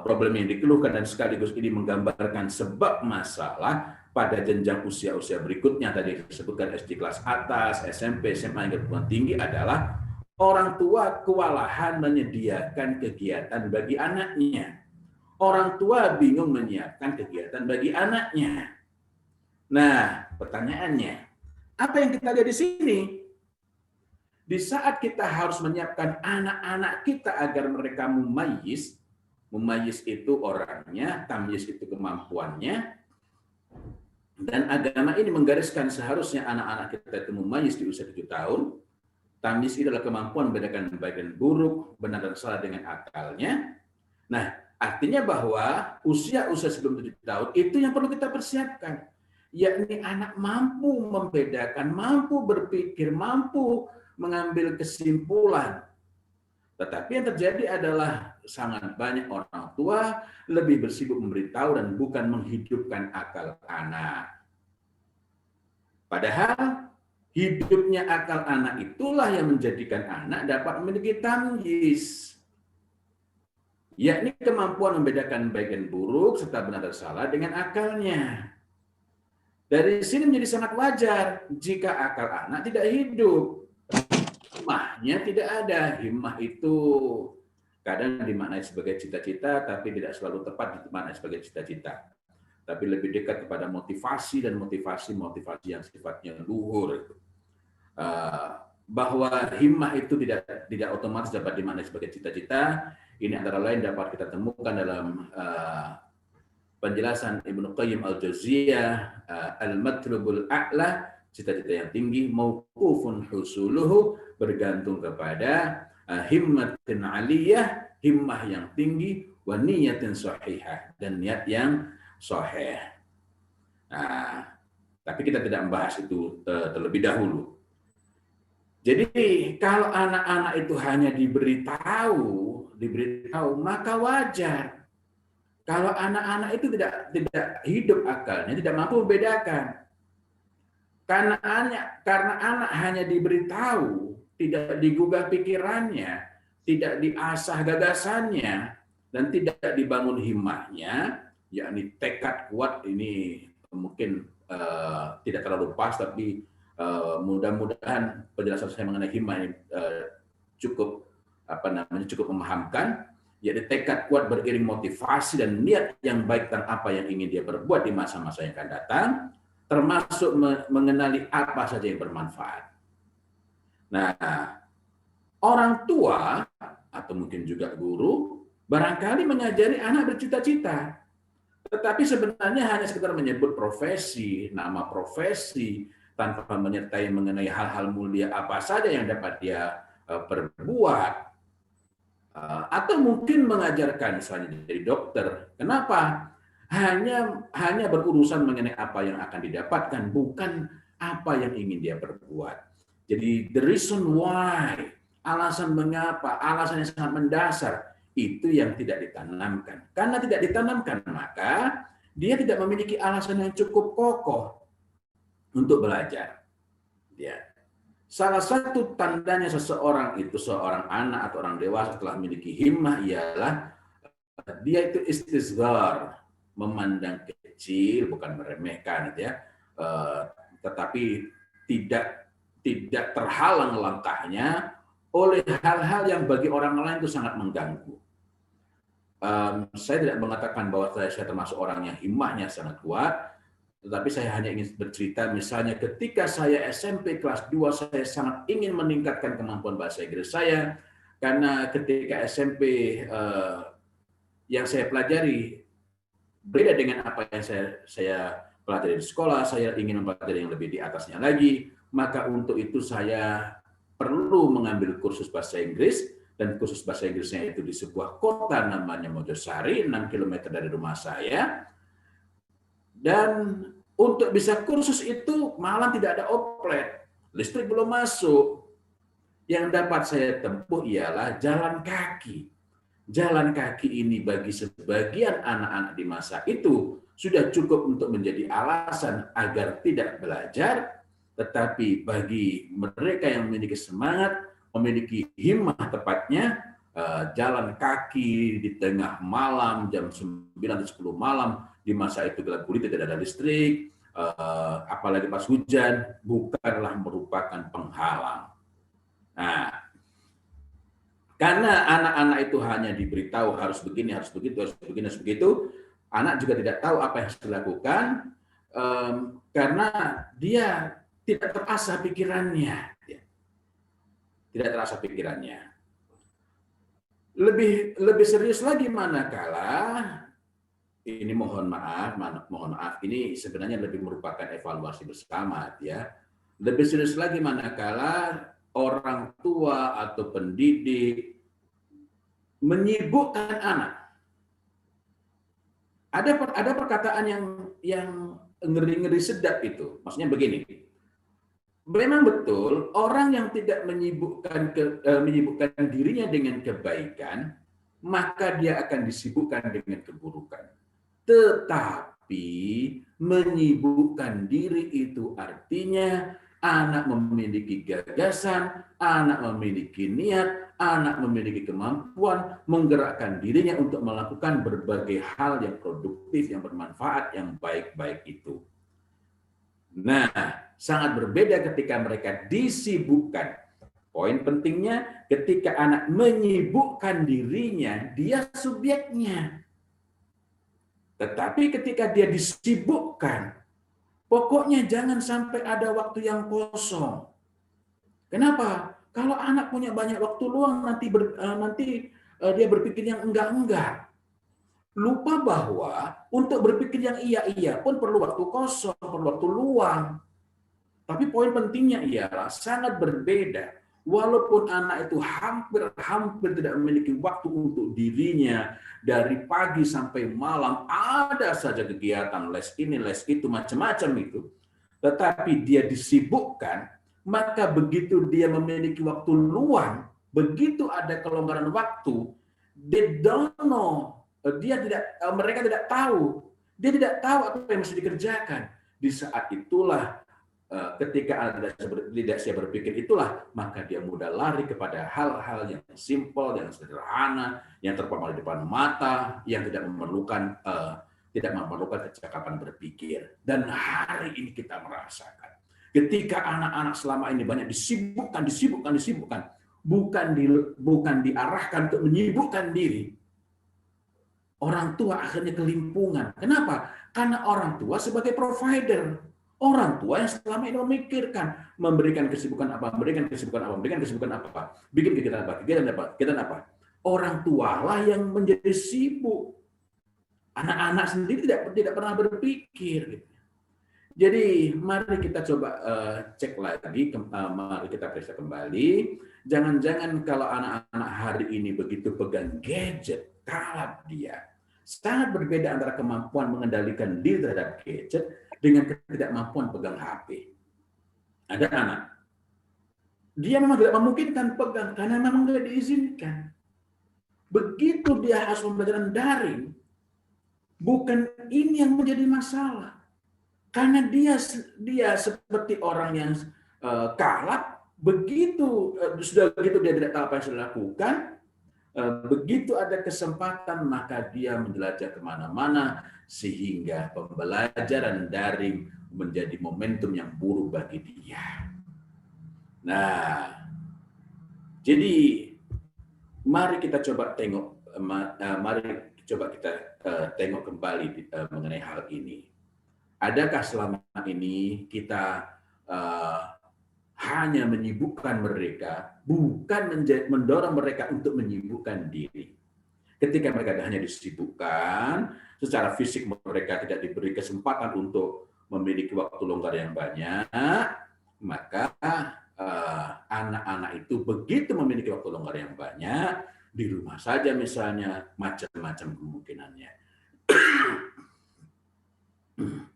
problem yang dikeluhkan dan sekaligus ini menggambarkan sebab masalah pada jenjang usia-usia berikutnya, tadi disebutkan SD kelas atas, SMP, SMA, hingga perguruan tinggi, adalah orang tua kewalahan menyediakan kegiatan bagi anaknya. Orang tua bingung menyiapkan kegiatan bagi anaknya. Nah, pertanyaannya, apa yang kita lihat di sini? Di saat kita harus menyiapkan anak-anak kita agar mereka mumayyiz itu orangnya, tamyiz itu kemampuannya, dan agama ini menggariskan seharusnya anak-anak kita itu mumayyiz di usia 7 tahun. Tamyiz itu adalah kemampuan membedakan baik dan buruk, benar dan salah dengan akalnya. Nah, artinya bahwa usia-usia sebelum 7 tahun itu yang perlu kita persiapkan, yakni anak mampu membedakan, mampu berpikir, mampu mengambil kesimpulan. Tetapi yang terjadi adalah sangat banyak orang tua lebih bersibuk memberitahu dan bukan menghidupkan akal anak. Padahal hidupnya akal anak itulah yang menjadikan anak dapat memiliki tamyiz, yakni kemampuan membedakan baik dan buruk serta benar dan salah dengan akalnya. Dari sini menjadi sangat wajar jika akal anak tidak hidup. Himmahnya tidak ada. Himmah itu kadang dimaknai sebagai cita-cita, tapi tidak selalu tepat dimaknai sebagai cita-cita. Tapi lebih dekat kepada motivasi dan motivasi yang sifatnya luhur. Bahwa himmah itu tidak otomatis dapat dimaknai sebagai cita-cita. Ini antara lain dapat kita temukan dalam penjelasan Ibnu Qayyim al-Jauziyah, al-matlubul a'la, cita-cita yang tinggi, mauqufun husuluhu, bergantung kepada himmatin aliyah, himmah yang tinggi, wa niyatin sahihah, dan niat yang sahih. Nah, tapi kita tidak membahas itu terlebih dahulu. Jadi kalau anak-anak itu hanya diberitahu, maka wajar. Kalau anak-anak itu tidak hidup akalnya, tidak mampu membedakan. Karena anak hanya diberitahu, tidak digugah pikirannya, tidak diasah gagasannya, dan tidak dibangun himmahnya, yakni tekad kuat. Ini mungkin tidak terlalu pas, tapi mudah-mudahan penjelasan saya mengenai himmah ini cukup memahamkan. Jadi tekad kuat beriring motivasi dan niat yang baik tentang apa yang ingin dia berbuat di masa-masa yang akan datang, termasuk mengenali apa saja yang bermanfaat. Nah, orang tua atau mungkin juga guru barangkali mengajari anak bercita-cita, tetapi sebenarnya hanya sekedar menyebut profesi, nama profesi, tanpa menyertai mengenai hal-hal mulia apa saja yang dapat dia perbuat. Atau mungkin mengajarkan misalnya jadi dokter. Kenapa? Hanya berurusan mengenai apa yang akan didapatkan, bukan apa yang ingin dia perbuat. Jadi the reason why, alasan mengapa, alasan yang sangat mendasar, itu yang tidak ditanamkan. Karena tidak ditanamkan, maka dia tidak memiliki alasan yang cukup kokoh untuk belajar. Ya. Salah satu tandanya seseorang anak atau orang dewasa telah memiliki himmah ialah dia itu istisghar, memandang kecil, bukan meremehkan, ya, tetapi tidak terhalang langkahnya oleh hal-hal yang bagi orang lain itu sangat mengganggu. Saya tidak mengatakan bahwa saya termasuk orang yang himmahnya sangat kuat, tetapi saya hanya ingin bercerita, misalnya ketika saya SMP kelas 2, saya sangat ingin meningkatkan kemampuan bahasa Inggris saya, karena ketika SMP yang saya pelajari beda dengan apa yang saya pelajari di sekolah, saya ingin mempelajari yang lebih di atasnya lagi, maka untuk itu saya perlu mengambil kursus bahasa Inggris, dan kursus bahasa Inggrisnya itu di sebuah kota namanya Mojosari, 6 km dari rumah saya. Dan untuk bisa kursus itu malam tidak ada oplet, listrik belum masuk. Yang dapat saya tempuh ialah jalan kaki. Jalan kaki ini bagi sebagian anak-anak di masa itu sudah cukup untuk menjadi alasan agar tidak belajar, Tetapi bagi mereka yang memiliki semangat, memiliki himmah tepatnya, jalan kaki di tengah malam, jam 9 atau 10 malam, di masa itu gelap gulita tidak ada listrik, apalagi pas hujan, bukanlah merupakan penghalang. Nah, karena anak-anak itu hanya diberitahu harus begini, harus begitu, harus begini, harus begitu, anak juga tidak tahu apa yang harus dilakukan, karena dia tidak terasah pikirannya. Tidak terasah pikirannya. Lebih serius lagi manakala, ini mohon maaf, ini sebenarnya lebih merupakan evaluasi bersama ya. Lebih serius lagi manakala orang tua atau pendidik menyibukkan anak. Ada perkataan yang ngeri-ngeri sedap itu. Maksudnya begini. Memang betul orang yang tidak menyibukkan dirinya dengan kebaikan, maka dia akan disibukkan dengan keburukan. Tetapi menyibukkan diri itu artinya anak memiliki gagasan, anak memiliki niat, anak memiliki kemampuan menggerakkan dirinya untuk melakukan berbagai hal yang produktif, yang bermanfaat, yang baik-baik itu. Nah, sangat berbeda ketika mereka disibukkan. Poin pentingnya, ketika anak menyibukkan dirinya, dia subjeknya. Tetapi ketika dia disibukkan, pokoknya jangan sampai ada waktu yang kosong. Kenapa? Kalau anak punya banyak waktu luang, nanti dia berpikir yang enggak-enggak. Lupa bahwa untuk berpikir yang iya-iya pun perlu waktu kosong, perlu waktu luang. Tapi poin pentingnya ialah sangat berbeda. Walaupun anak itu hampir tidak memiliki waktu untuk dirinya, dari pagi sampai malam ada saja kegiatan les ini, les itu, macam-macam itu. Tetapi dia disibukkan, maka begitu dia memiliki waktu luang, begitu ada kelonggaran waktu, they don't know. Mereka tidak tahu. Dia tidak tahu apa yang mesti dikerjakan. Di saat itulah, ketika Anda tidak siap berpikir itulah, maka dia mudah lari kepada hal-hal yang simpel, yang sederhana, yang terpampang di depan mata, yang tidak memerlukan kecakapan berpikir. Dan hari ini kita merasakan, ketika anak-anak selama ini banyak disibukkan, bukan diarahkan untuk menyibukkan diri. Orang tua akhirnya kelimpungan. Kenapa? Karena orang tua sebagai provider. Orang tua yang selama ini memikirkan, memberikan kesibukan apa. Bikin kegiatan apa. Orang tualah yang menjadi sibuk. Anak-anak sendiri tidak pernah berpikir. Jadi mari kita coba cek lagi, mari kita periksa kembali. Jangan-jangan kalau anak-anak hari ini begitu pegang gadget, kalap dia. Sangat berbeda antara kemampuan mengendalikan diri terhadap gadget dengan ketidakmampuan pegang HP. Ada anak, dia memang tidak memungkinkan pegang karena memang tidak diizinkan. Begitu dia harus pembelajaran daring, bukan ini yang menjadi masalah. Karena dia seperti orang yang kalap, begitu sudah begitu dia tidak tahu apa yang harus dilakukan. Begitu ada kesempatan, maka dia menjelajah kemana-mana, sehingga pembelajaran daring menjadi momentum yang buruk bagi dia. Nah, jadi mari kita coba tengok kembali mengenai hal ini. Adakah selama ini kita hanya menyibukkan mereka, bukan mendorong mereka untuk menyibukkan diri. Ketika mereka hanya disibukkan, secara fisik mereka tidak diberi kesempatan untuk memiliki waktu longgar yang banyak, maka anak-anak itu begitu memiliki waktu longgar yang banyak, di rumah saja misalnya, macam-macam kemungkinannya.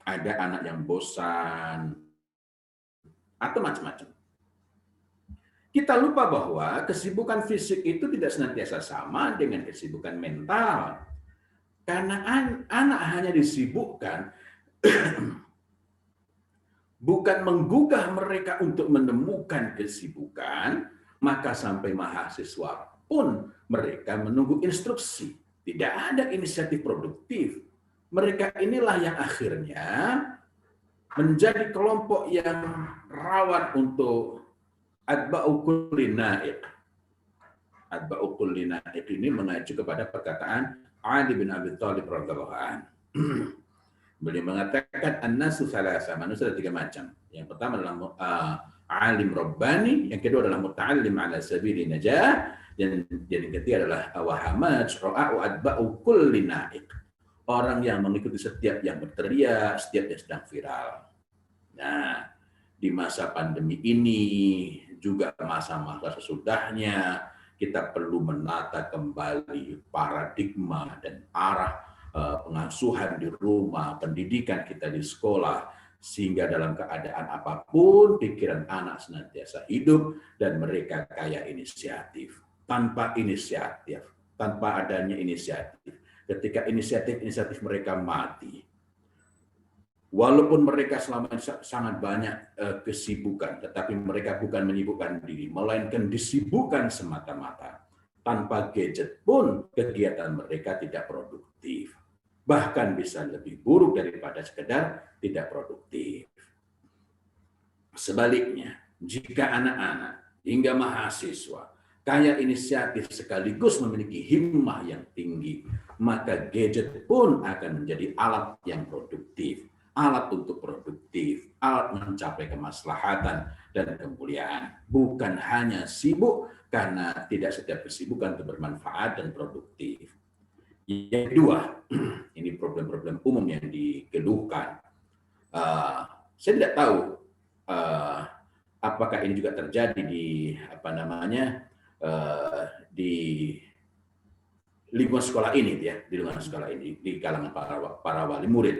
Ada anak yang bosan, atau macam-macam. Kita lupa bahwa kesibukan fisik itu tidak senantiasa sama dengan kesibukan mental. Karena anak hanya disibukkan bukan menggugah mereka untuk menemukan kesibukan, maka sampai mahasiswa pun mereka menunggu instruksi. Tidak ada inisiatif produktif. Mereka inilah yang akhirnya menjadi kelompok yang rawan untuk atba'u kulli na'iq. Atba'u kulli na'iq ini mengacu kepada perkataan Ali bin Abi Thalib radhiyallahu anhu. Beliau mengatakan an-nasu salasa, manusia ada 3 macam. Yang pertama adalah alim rabbani, yang kedua adalah muta'allim ala sabili najah, dan yang ketiga adalah wahamad sura'u atba'u kulli na'iq. Orang yang mengikuti setiap yang berteriak, setiap yang sedang viral. Nah, di masa pandemi ini, juga masa-masa sesudahnya, kita perlu menata kembali paradigma dan arah pengasuhan di rumah, pendidikan kita di sekolah, sehingga dalam keadaan apapun, pikiran anak senantiasa hidup dan mereka kaya inisiatif. Tanpa inisiatif, tanpa adanya inisiatif, ketika inisiatif mereka mati, walaupun mereka selama ini sangat banyak kesibukan, tetapi mereka bukan menyibukkan diri, melainkan disibukkan semata-mata. Tanpa gadget pun kegiatan mereka tidak produktif. Bahkan bisa lebih buruk daripada sekedar tidak produktif. Sebaliknya, jika anak-anak hingga mahasiswa kaya inisiatif sekaligus memiliki himmah yang tinggi, maka gadget pun akan menjadi alat yang produktif, alat untuk produktif, alat mencapai kemaslahatan dan kemuliaan. Bukan hanya sibuk, karena tidak setiap kesibukan itu bermanfaat dan produktif. Yang kedua, ini problem-problem umum yang dikeluhkan. Saya tidak tahu apakah ini juga terjadi di di lingkungan sekolah ini, ya, di lingkungan sekolah ini, di kalangan para wali murid.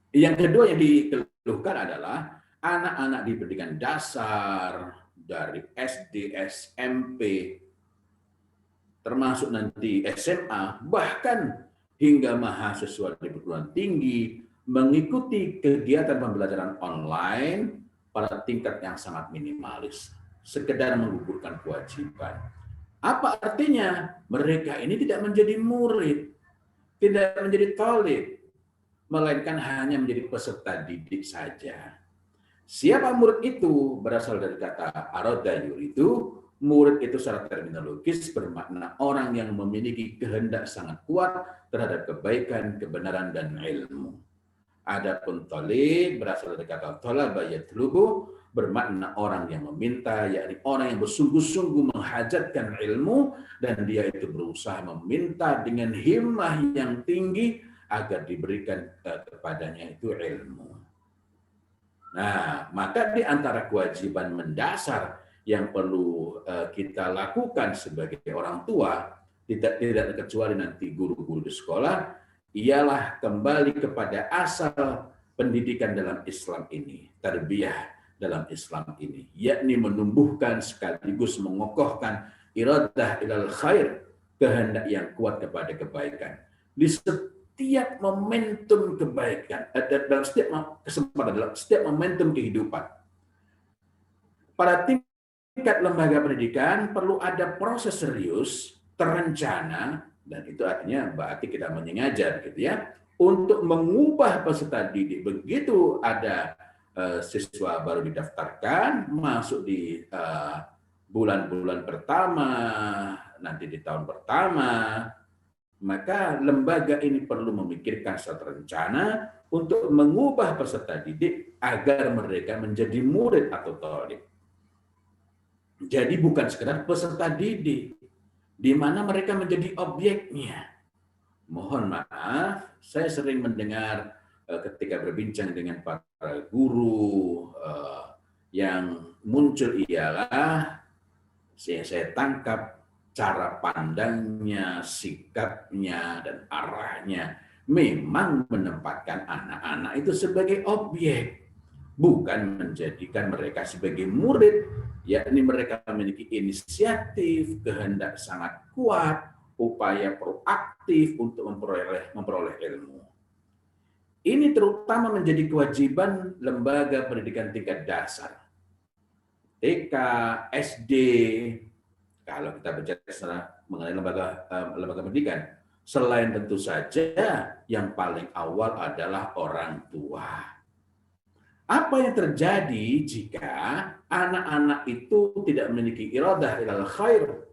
Yang kedua yang dikeluhkan adalah anak-anak di pendidikan dasar dari SD, SMP, termasuk nanti SMA, bahkan hingga mahasiswa di perguruan tinggi mengikuti kegiatan pembelajaran online pada tingkat yang sangat minimalis, sekedar menggugurkan kewajiban. Apa artinya? Mereka ini tidak menjadi murid, tidak menjadi thalib, melainkan hanya menjadi peserta didik saja. Siapa murid itu? Berasal dari kata aroda yuridu. Murid itu secara terminologis bermakna orang yang memiliki kehendak sangat kuat terhadap kebaikan, kebenaran, dan ilmu. Adapun thalib berasal dari kata talaba yatlubu, bermakna orang yang meminta, yakni orang yang bersungguh-sungguh menghajatkan ilmu dan dia itu berusaha meminta dengan himmah yang tinggi agar diberikan kepadanya itu ilmu. Nah, maka di antara kewajiban mendasar yang perlu kita lakukan sebagai orang tua, tidak terkecuali nanti guru-guru di sekolah, ialah kembali kepada asal pendidikan dalam Islam ini, tarbiyah dalam Islam ini, yakni menumbuhkan sekaligus mengokohkan iradah ilal khair, kehendak yang kuat kepada kebaikan. Di setiap momentum kebaikan, dalam setiap kesempatan, dalam setiap momentum kehidupan. Pada tingkat lembaga pendidikan perlu ada proses serius, terencana, dan itu artinya berarti kita mengajar gitu ya, untuk mengubah peserta didik. Begitu ada siswa baru didaftarkan, masuk di bulan-bulan pertama, nanti di tahun pertama, maka lembaga ini perlu memikirkan secara terencana untuk mengubah peserta didik agar mereka menjadi murid atau thalib. Jadi bukan sekedar peserta didik, di mana mereka menjadi objeknya. Mohon maaf, saya sering mendengar ketika berbincang dengan para guru yang muncul ialah saya tangkap cara pandangnya, sikapnya, dan arahnya memang menempatkan anak-anak itu sebagai objek, bukan menjadikan mereka sebagai murid, yakni mereka memiliki inisiatif, kehendak sangat kuat, upaya proaktif untuk memperoleh ilmu. Ini terutama menjadi kewajiban lembaga pendidikan tingkat dasar. TK, SD, kalau kita bicara mengenai lembaga pendidikan, selain tentu saja yang paling awal adalah orang tua. Apa yang terjadi jika anak-anak itu tidak memiliki iradah ilal khair?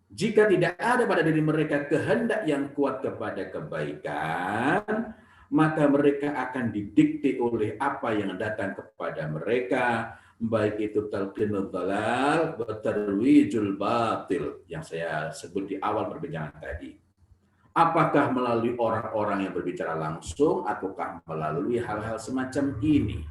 Jika tidak ada pada diri mereka kehendak yang kuat kepada kebaikan, maka mereka akan didikte oleh apa yang datang kepada mereka, baik itu talqinul dhalal wa tarwijul batil yang saya sebut di awal perbincangan tadi. Apakah melalui orang-orang yang berbicara langsung ataukah melalui hal-hal semacam ini?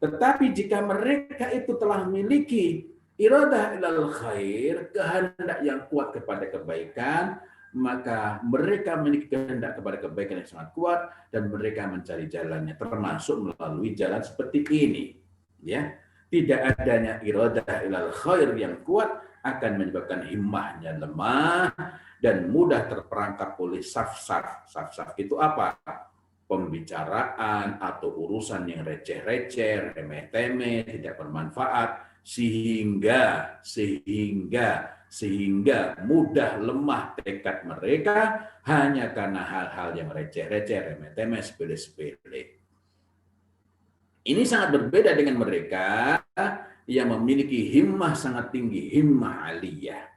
Tetapi jika mereka itu telah memiliki iradah ilal khair, kehendak yang kuat kepada kebaikan, maka mereka memiliki kehendak kepada kebaikan yang sangat kuat dan mereka mencari jalannya, termasuk melalui jalan seperti ini. Ya, tidak adanya iradah ilal khair yang kuat akan menyebabkan himmahnya lemah dan mudah terperangkap oleh saf-saf. Saf-saf itu apa? Pembicaraan atau urusan yang receh-receh, remeh-temeh, tidak bermanfaat, sehingga mudah lemah tekad mereka hanya karena hal-hal yang receh-receh, remeh-temeh, sepele-sepele. Ini sangat berbeda dengan mereka yang memiliki himmah sangat tinggi, himmah aliyah.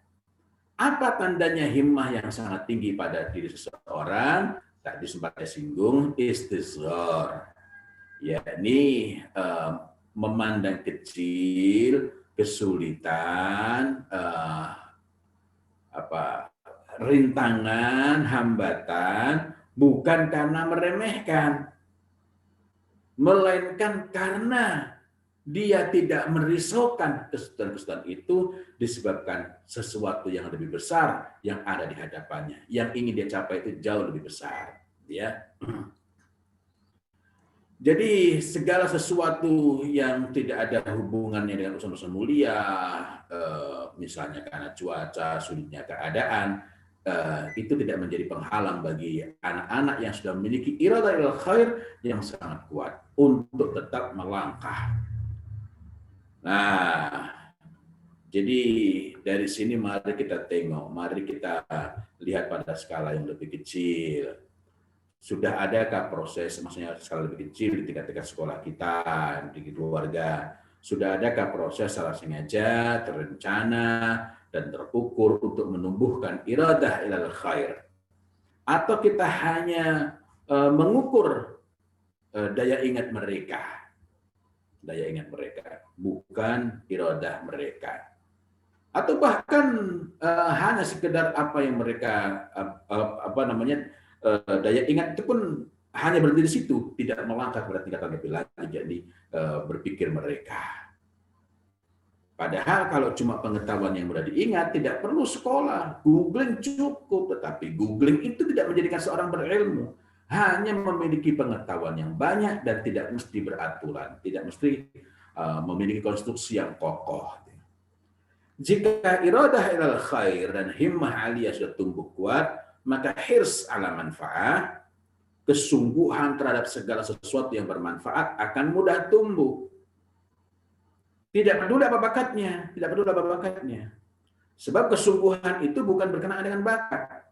Apa tandanya himmah yang sangat tinggi pada diri seseorang? Tadi sempat saya singgung, istisghar, yakni memandang kecil kesulitan, rintangan, hambatan, bukan karena meremehkan, melainkan karena dia tidak merisaukan kesulitan-kesulitan itu disebabkan sesuatu yang lebih besar yang ada di hadapannya. Yang ingin dia capai itu jauh lebih besar. Ya. Jadi segala sesuatu yang tidak ada hubungannya dengan urusan-urusan mulia, misalnya karena cuaca, sulitnya keadaan, itu tidak menjadi penghalang bagi anak-anak yang sudah memiliki iradah ilal khair yang sangat kuat untuk tetap melangkah. Nah, jadi dari sini mari kita tengok, mari kita lihat pada skala yang lebih kecil. Sudah adakah proses, maksudnya skala lebih kecil di tingkat-tingkat sekolah kita, di keluarga, sudah adakah proses secara sengaja, terencana, dan terukur untuk menumbuhkan iradah ilal khair? Atau kita hanya mengukur daya ingat mereka, bukan iradah mereka. Atau bahkan hanya sekedar apa yang mereka daya ingat itu pun hanya berhenti di situ, tidak melangkah pada tingkatan lebih lanjut, jadi berpikir mereka. Padahal kalau cuma pengetahuan yang mudah diingat, tidak perlu sekolah, googling cukup. Tetapi googling itu tidak menjadikan seorang berilmu, hanya memiliki pengetahuan yang banyak dan tidak mesti beraturan, tidak mesti memiliki konstruksi yang kokoh. Jika iradah ilal khair dan himmah aliyah sudah tumbuh kuat, maka hirs ala manfaat, kesungguhan terhadap segala sesuatu yang bermanfaat akan mudah tumbuh. Tidak peduli apa bakatnya, Sebab kesungguhan itu bukan berkenaan dengan bakat,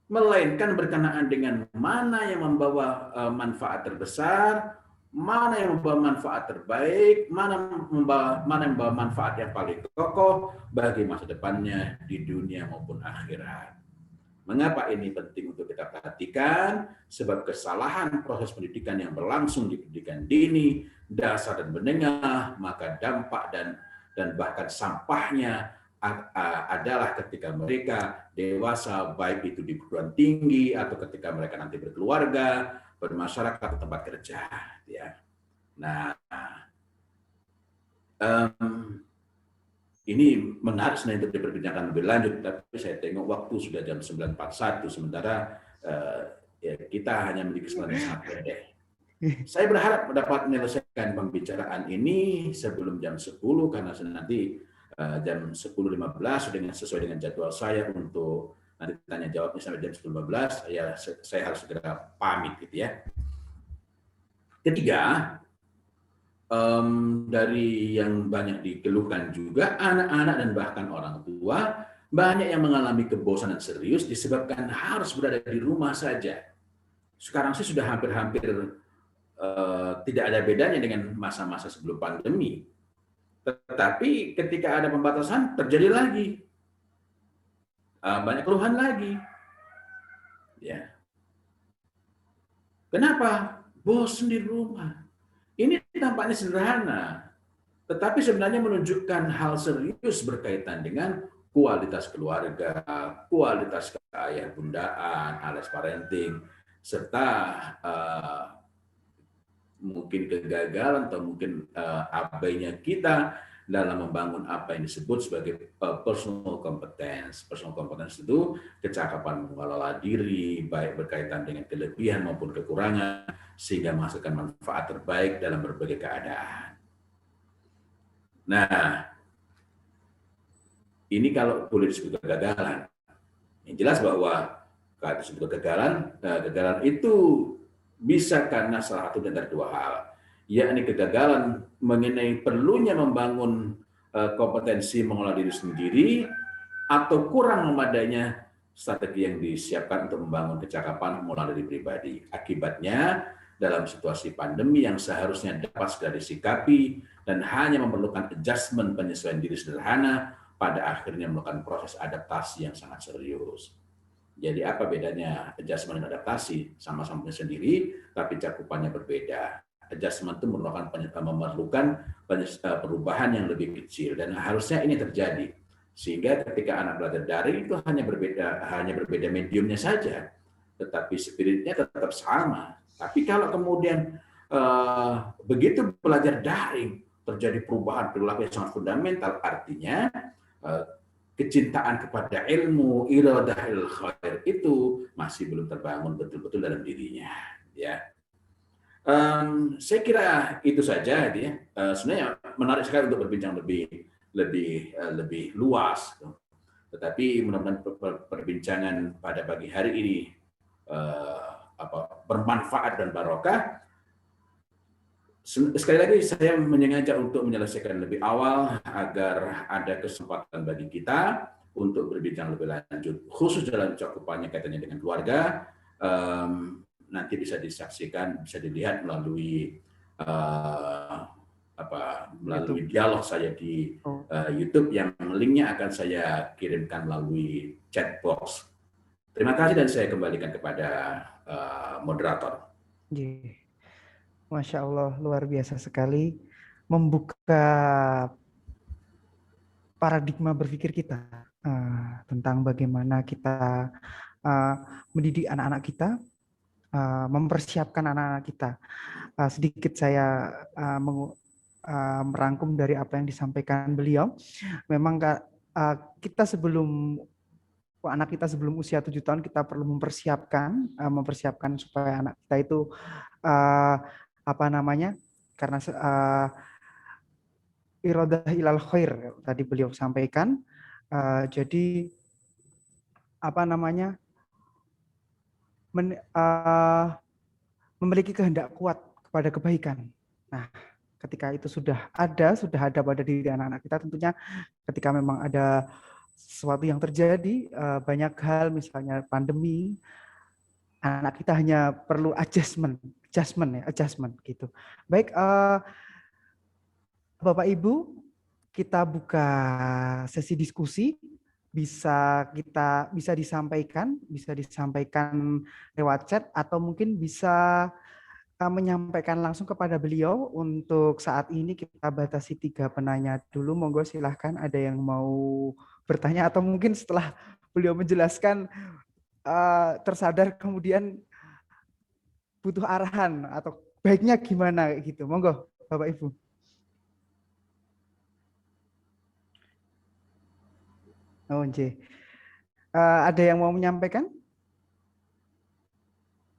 melainkan berkenaan dengan mana yang membawa manfaat terbesar, mana yang membawa manfaat terbaik, mana yang membawa manfaat yang paling kokoh bagi masa depannya di dunia maupun akhirat. Mengapa ini penting untuk kita perhatikan? Sebab kesalahan proses pendidikan yang berlangsung di pendidikan dini, dasar dan menengah, maka dampak dan bahkan sampahnya adalah ketika mereka dewasa, baik itu di perguruan tinggi atau ketika mereka nanti berkeluarga, bermasyarakat atau tempat kerja. Ya. Nah, ini menarik sebenarnya untuk diperbincangkan lebih lanjut, tapi saya tengok waktu sudah jam 9.41, sementara ya, kita hanya memiliki kesempatan yang sangat pendek. Saya berharap dapat menyelesaikan pembicaraan ini sebelum jam 10, karena nanti jam 10.15 sesuai dengan jadwal saya untuk nanti tanya jawabnya sampai jam 10.15, ya saya harus segera pamit gitu ya. Ketiga, dari yang banyak dikeluhkan juga, anak-anak dan bahkan orang tua banyak yang mengalami kebosanan serius disebabkan harus berada di rumah saja. Sekarang sih sudah hampir-hampir tidak ada bedanya dengan masa-masa sebelum pandemi. Tetapi ketika ada pembatasan terjadi lagi banyak keluhan lagi. Ya. Kenapa? Bosan di rumah. Ini tampaknya sederhana, tetapi sebenarnya menunjukkan hal serius berkaitan dengan kualitas keluarga, kualitas keayah bundaan, alias parenting, serta mungkin kegagalan atau mungkin abainya kita dalam membangun apa yang disebut sebagai personal competence. Personal competence itu kecakapan mengelola diri, baik berkaitan dengan kelebihan maupun kekurangan, sehingga menghasilkan manfaat terbaik dalam berbagai keadaan. Nah, ini kalau boleh disebut kegagalan. Yang jelas bahwa kalau disebut kegagalan, kegagalan itu bisa karena salah satu dari dua hal, yakni kegagalan mengenai perlunya membangun kompetensi mengolah diri sendiri atau kurang memadainya strategi yang disiapkan untuk membangun kecakapan mengolah diri pribadi. Akibatnya, dalam situasi pandemi yang seharusnya dapat segera disikapi dan hanya memerlukan adjustment penyesuaian diri sederhana, pada akhirnya melakukan proses adaptasi yang sangat serius. Jadi apa bedanya adjustment dan adaptasi? Sama-sama sendiri, tapi cakupannya berbeda. Adjustment itu memerlukan perubahan yang lebih kecil, dan harusnya ini terjadi. Sehingga ketika anak belajar daring itu hanya berbeda mediumnya saja, tetapi spiritnya tetap sama. Tapi kalau kemudian begitu belajar daring terjadi perubahan perilaku yang sangat fundamental, artinya kecintaan kepada ilmu, iradah ilal khair itu masih belum terbangun betul-betul dalam dirinya. Ya, saya kira itu saja. Ya. Sebenarnya menarik sekali untuk berbincang lebih luas. Tetapi mudah-mudahan perbincangan pada pagi hari ini bermanfaat dan barokah. Sekali lagi saya menyengaja untuk menyelesaikan lebih awal agar ada kesempatan bagi kita untuk berbincang lebih lanjut, khusus dalam cakupannya kaitannya dengan keluarga. Nanti bisa disaksikan, bisa dilihat melalui melalui dialog saya di YouTube, yang linknya akan saya kirimkan melalui chat box. Terima kasih, dan saya kembalikan kepada moderator. Masya Allah, luar biasa sekali membuka paradigma berpikir kita tentang bagaimana kita mendidik anak-anak kita, mempersiapkan anak-anak kita. Sedikit saya merangkum dari apa yang disampaikan beliau. Memang kita anak kita sebelum usia 7 tahun kita perlu mempersiapkan supaya anak kita itu karena iradah ilal khair tadi beliau sampaikan. Jadi memiliki kehendak kuat kepada kebaikan. Nah, ketika itu sudah ada pada diri anak-anak kita, tentunya ketika memang ada sesuatu yang terjadi, banyak hal, misalnya pandemi, anak kita hanya perlu adjustment gitu. Baik, Bapak Ibu, kita buka sesi diskusi. Bisa disampaikan lewat chat, atau mungkin bisa menyampaikan langsung kepada beliau. Untuk saat ini kita batasi 3 penanya dulu. Monggo silahkan, ada yang mau bertanya, atau mungkin setelah beliau menjelaskan tersadar kemudian butuh arahan atau baiknya gimana gitu. Monggo Bapak Ibu. Ada yang mau menyampaikan?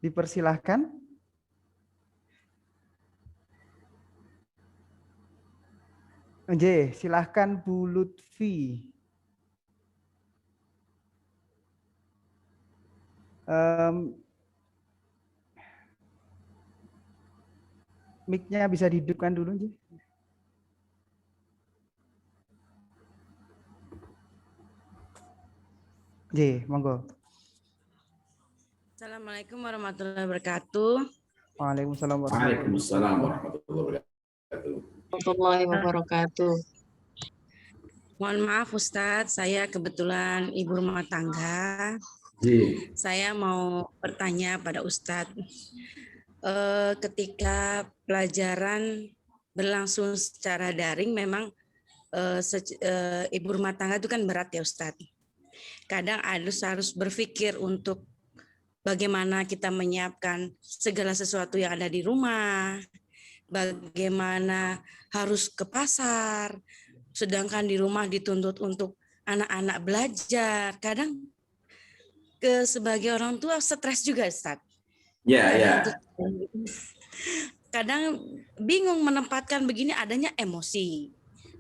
Dipersilahkan. Silahkan Bu Lutfi. mic-nya bisa dihidupkan dulu aja. J, monggo. Assalamualaikum warahmatullahi wabarakatuh. Waalaikumsalam warahmatullahi Waalaikumsalam warahmatullahi wabarakatuh. Warahmatullahi wabarakatuh. Mohon maaf Ustadz, saya kebetulan ibu rumah tangga. Ji. Saya mau bertanya pada Ustadz, ketika pelajaran berlangsung secara daring memang ibu rumah tangga itu kan berat ya Ustadz. Kadang harus berpikir untuk bagaimana kita menyiapkan segala sesuatu yang ada di rumah, bagaimana harus ke pasar, sedangkan di rumah dituntut untuk anak-anak belajar. Kadang sebagai orang tua stres juga, Ustaz. Ya. Kadang bingung menempatkan begini, adanya emosi.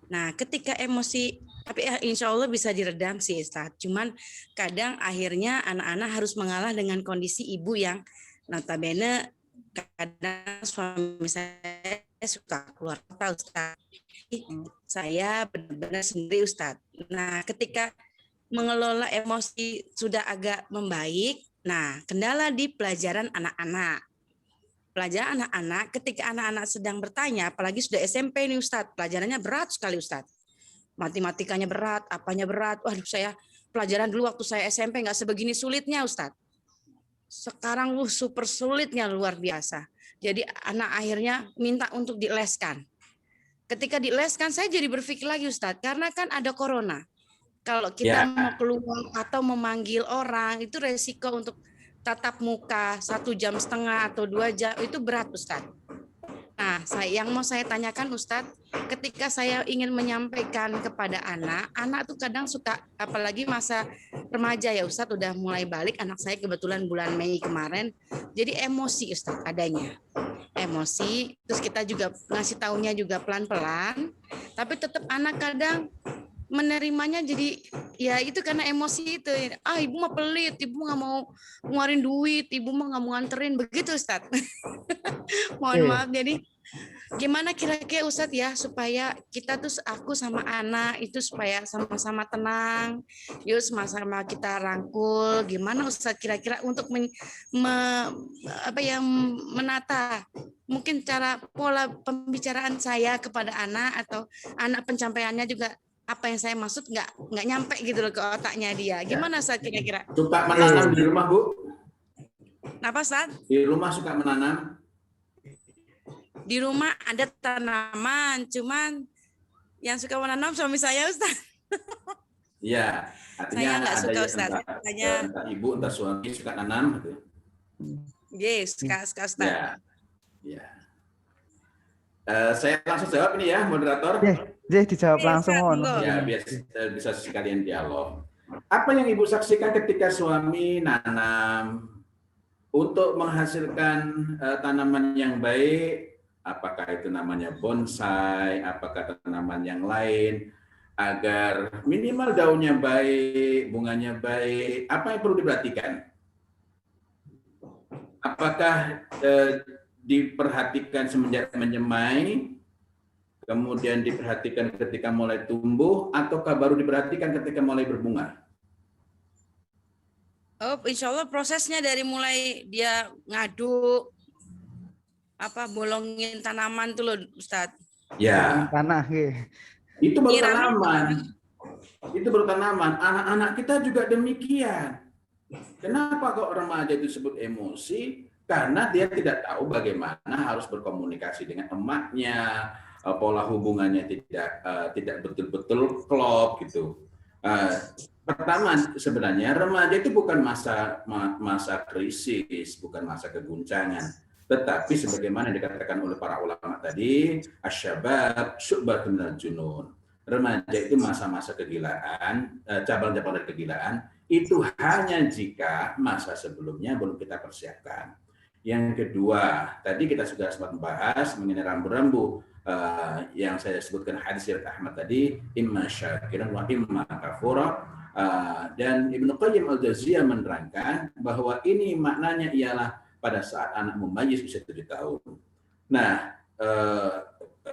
Nah, ketika emosi, tapi insya Allah bisa diredam sih, Ustaz. Cuman kadang akhirnya anak-anak harus mengalah dengan kondisi ibu yang notabene kadang suami saya suka keluar kota, Ustaz. Saya benar-benar sendiri, Ustaz. Nah, ketika mengelola emosi sudah agak membaik, nah kendala di pelajaran anak-anak. Pelajaran anak-anak, ketika anak-anak sedang bertanya, apalagi sudah SMP nih Ustaz, pelajarannya berat sekali Ustaz. Matematikanya berat, apanya berat. Waduh, saya pelajaran dulu waktu saya SMP nggak sebegini sulitnya Ustaz. Sekarang super sulitnya, luar biasa. Jadi anak akhirnya minta untuk dileskan. Ketika dileskan, saya jadi berpikir lagi Ustaz, karena kan ada corona. Kalau kita mau keluar atau memanggil orang, itu resiko untuk tatap muka 1,5 jam atau 2 jam, itu berat Ustaz. Nah, yang mau saya tanyakan Ustaz, ketika saya ingin menyampaikan kepada anak tuh kadang suka, apalagi masa remaja ya Ustaz, udah mulai balik, anak saya kebetulan bulan Mei kemarin, jadi emosi Ustaz adanya. Emosi, terus kita juga ngasih taunya juga pelan-pelan, tapi tetap anak kadang menerimanya jadi ya itu karena emosi itu. Ibu mah pelit, ibu nggak mau ngeluarin duit, ibu mah nggak mau nganterin, begitu Ustaz. Mohon maaf. Jadi gimana kira-kira Ustaz ya supaya kita tuh, aku sama anak itu supaya sama-sama tenang, yuk sama-sama kita rangkul. Gimana Ustaz kira-kira untuk menata mungkin cara pola pembicaraan saya kepada anak, atau anak penyampaiannya juga apa yang saya maksud nggak nyampe gitu loh ke otaknya dia. Gimana Ustaz kira-kira? Suka menanam di rumah, Bu? Kenapa Ustaz? Di rumah suka menanam? Di rumah ada tanaman, cuman yang suka menanam suami saya Ustaz. Iya, artinya saya nggak ada suka ya, Ustaz. entah ibu, entah suami suka nanam gitu. Yes, suka Ustaz. Ya. Saya langsung jawab ini ya, moderator. Dijawab langsung mohon. Ya, biar bisa sekalian dialog. Apa yang Ibu saksikan ketika suami nanam untuk menghasilkan tanaman yang baik? Apakah itu namanya bonsai, apakah tanaman yang lain, agar minimal daunnya baik, bunganya baik, apa yang perlu diperhatikan? Apakah diperhatikan semenjak menyemai, kemudian diperhatikan ketika mulai tumbuh, ataukah baru diperhatikan ketika mulai berbunga? Oh, insya Allah prosesnya dari mulai dia ngaduk, bolongin tanaman tuh loh Ustaz. Ya. Tanah, itu baru tanaman. Itu baru tanaman. Anak-anak kita juga demikian. Kenapa kok remaja itu disebut emosi? Karena dia tidak tahu bagaimana harus berkomunikasi dengan emaknya, pola hubungannya tidak betul-betul klop gitu. Pertama, sebenarnya remaja itu bukan masa krisis, bukan masa keguncangan, tetapi sebagaimana dikatakan oleh para ulama tadi, asyabab syu'batun minal junun. Remaja itu masa-masa kegilaan, cabang-cabang dari kegilaan, itu hanya jika masa sebelumnya belum kita persiapkan. Yang kedua, tadi kita sudah sempat membahas mengenai rambu-rambu yang saya sebutkan hadis riwayat Ahmad tadi, imma syakiran wa imma kafura, dan Ibnu Qayyim al-Jauziyah menerangkan bahwa ini maknanya ialah pada saat anak mumayyiz usia 7 tahun. Nah,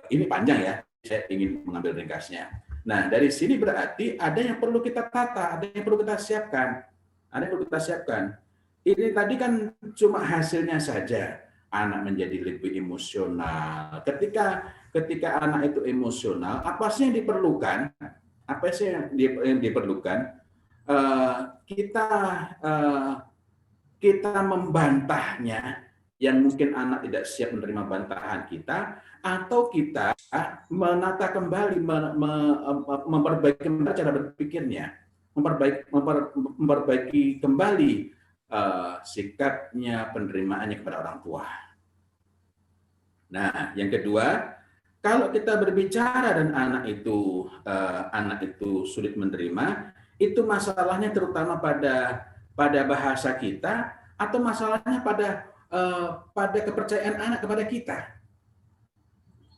ini panjang ya, saya ingin mengambil ringkasnya. Nah, dari sini berarti ada yang perlu kita tata, ada yang perlu kita siapkan. Ada yang perlu kita siapkan. Ini tadi kan cuma hasilnya saja. Anak menjadi lebih emosional. Ketika anak itu emosional, apa sih yang diperlukan? Apa sih yang diperlukan? Kita membantahnya, yang mungkin anak tidak siap menerima bantahan kita, atau kita menata kembali, memperbaiki cara berpikirnya, memperbaiki kembali sikapnya, penerimaannya kepada orang tua. Nah, yang kedua, kalau kita berbicara dan anak itu sulit menerima, itu masalahnya terutama pada bahasa kita, atau masalahnya pada kepercayaan anak kepada kita.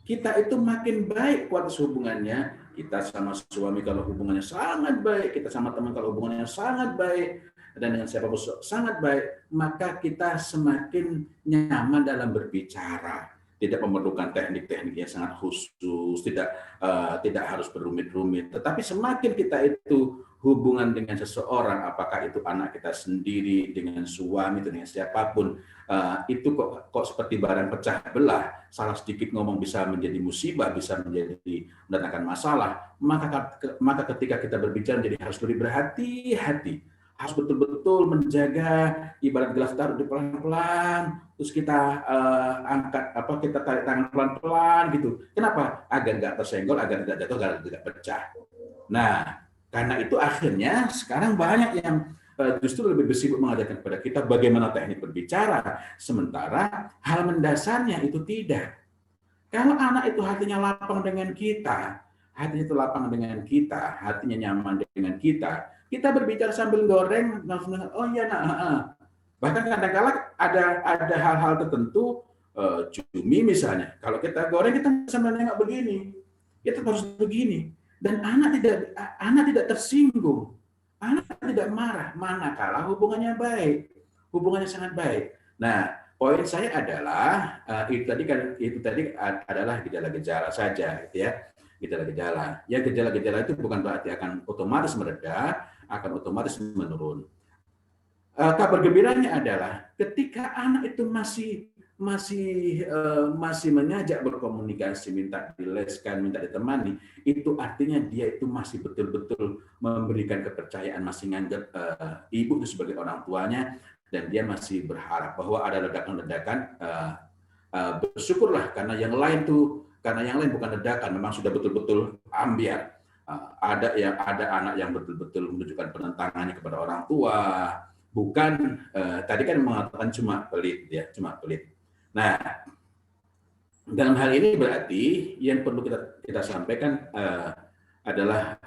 Kita itu makin baik kualitas hubungannya, kita sama suami kalau hubungannya sangat baik, kita sama teman kalau hubungannya sangat baik, dan dengan siapapun sangat baik, maka kita semakin nyaman dalam berbicara. Tidak memerlukan teknik-teknik yang sangat khusus, tidak harus berumit-rumit. Tetapi semakin kita itu hubungan dengan seseorang, apakah itu anak kita sendiri, dengan suami, dengan siapapun, itu kok seperti barang pecah belah, salah sedikit ngomong bisa menjadi musibah, bisa mendatangkan masalah, maka ketika kita berbicara jadi harus lebih berhati-hati, harus betul-betul menjaga, ibarat gelas taruh di pelan-pelan, terus kita kita tarik tangan pelan-pelan gitu. Kenapa? Agar nggak tersenggol, agar tidak jatuh, agar tidak pecah. Nah, karena itu akhirnya sekarang banyak yang justru lebih bersibuk mengajarkan kepada kita bagaimana teknik berbicara, sementara hal mendasarnya itu tidak. Kalau anak itu hatinya lapang dengan kita, hatinya nyaman dengan kita berbicara sambil goreng, langsung oh iya nak. Bahkan kadang-kadang ada hal-hal tertentu, cumi misalnya, kalau kita goreng kita sambil nengok begini, kita harus begini, dan anak tidak tersinggung, anak tidak marah, manakala hubungannya baik, hubungannya sangat baik. Nah, poin saya adalah itu tadi adalah gejala-gejala saja, gitu ya. Gejala-gejala. Ya, gejala-gejala itu bukan berarti akan otomatis mereda, akan otomatis menurun. Kabar gembiranya adalah ketika anak itu masih mengajak berkomunikasi, minta dileskan, minta ditemani, itu artinya dia itu masih betul-betul memberikan kepercayaan, masih nganggap ibu itu sebagai orang tuanya, dan dia masih berharap bahwa ada ledakan-ledakan. Bersyukurlah karena yang lain bukan ledakan, memang sudah betul-betul ambiar. Ada anak yang betul-betul menunjukkan penentangannya kepada orang tua, bukan tadi kan mengatakan cuma pelit ya, cuma pelit. Nah, dalam hal ini berarti yang perlu kita sampaikan adalah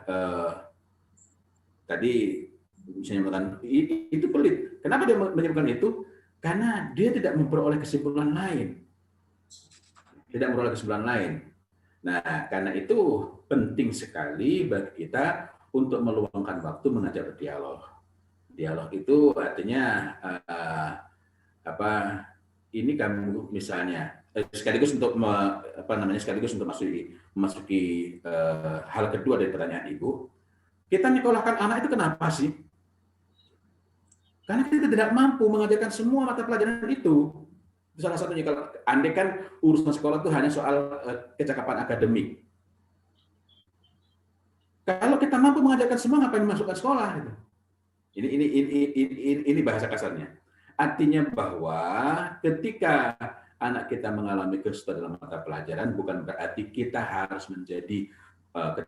tadi misalnya mengatakan itu pelit. Kenapa dia menyebutkan itu? Karena dia tidak memperoleh kesimpulan lain. Nah, karena itu penting sekali bagi kita untuk meluangkan waktu mengajak berdialog. Dialog itu artinya ini kamu misalnya sekaligus untuk memasuki hal kedua dari pertanyaan Ibu. Kita nyekolahkan anak itu kenapa sih? Karena kita tidak mampu mengajarkan semua mata pelajaran itu. Salah satunya, kalau andai kan urusan sekolah itu hanya soal kecakapan akademik. Kalau kita mampu mengajarkan semua, ngapain masukkan sekolah? Gitu. Ini bahasa kasarnya. Artinya bahwa ketika anak kita mengalami kesulitan dalam mata pelajaran, bukan berarti kita harus menjadi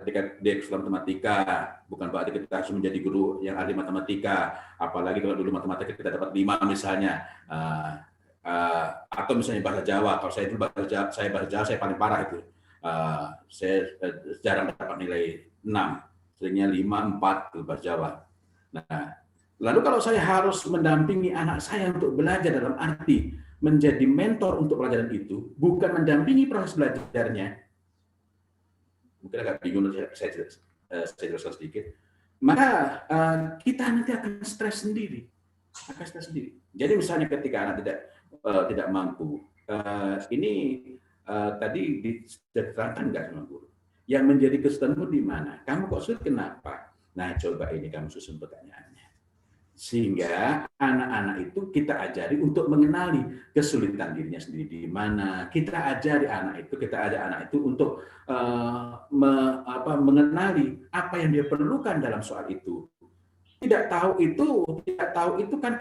ketika dia kesulitan matematika, bukan berarti kita harus menjadi guru yang ahli matematika. Apalagi kalau dulu matematika kita dapat 5 misalnya. Atau misalnya bahasa Jawa, kalau saya itu bahasa Jawa saya paling parah itu, saya jarang dapat nilai 6, seringnya 5, 4 itu bahasa Jawa. Nah, lalu kalau saya harus mendampingi anak saya untuk belajar dalam arti menjadi mentor untuk pelajaran itu, bukan mendampingi proses belajarnya, mungkin agak bingung, saya jelaskan sedikit, maka kita nanti akan stres sendiri. Jadi misalnya ketika anak tidak mampu, ini tadi diterangkan nggak sama guru? Yang menjadi kesulitanmu di mana? Kamu kok sulit kenapa? Nah, coba ini kamu susun pertanyaannya. Sehingga anak-anak itu kita ajari untuk mengenali kesulitan dirinya sendiri di mana. Kita ajari anak itu untuk mengenali apa yang dia perlukan dalam soal itu. Tidak tahu itu kan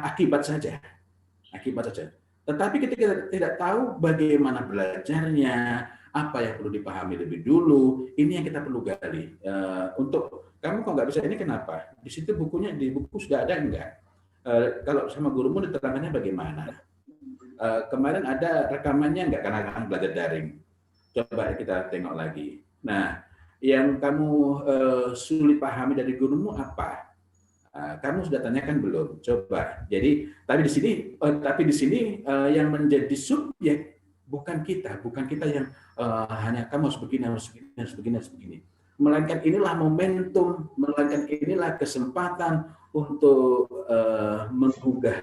akibat saja. Tetapi ketika kita tidak tahu bagaimana belajarnya, apa yang perlu dipahami lebih dulu, ini yang kita perlu gali. Untuk kamu kok nggak bisa ini kenapa? Di situ di buku sudah ada enggak? Kalau sama gurumu diterangkannya bagaimana? Kemarin ada rekamannya enggak karena akan belajar daring? Coba kita tengok lagi. Nah, yang kamu sulit pahami dari gurumu apa? Kamu sudah tanyakan belum? Coba. Jadi tapi di sini yang menjadi subjek bukan kita yang hanya kamu harus begini. Melainkan inilah momentum, melainkan inilah kesempatan untuk menggugah,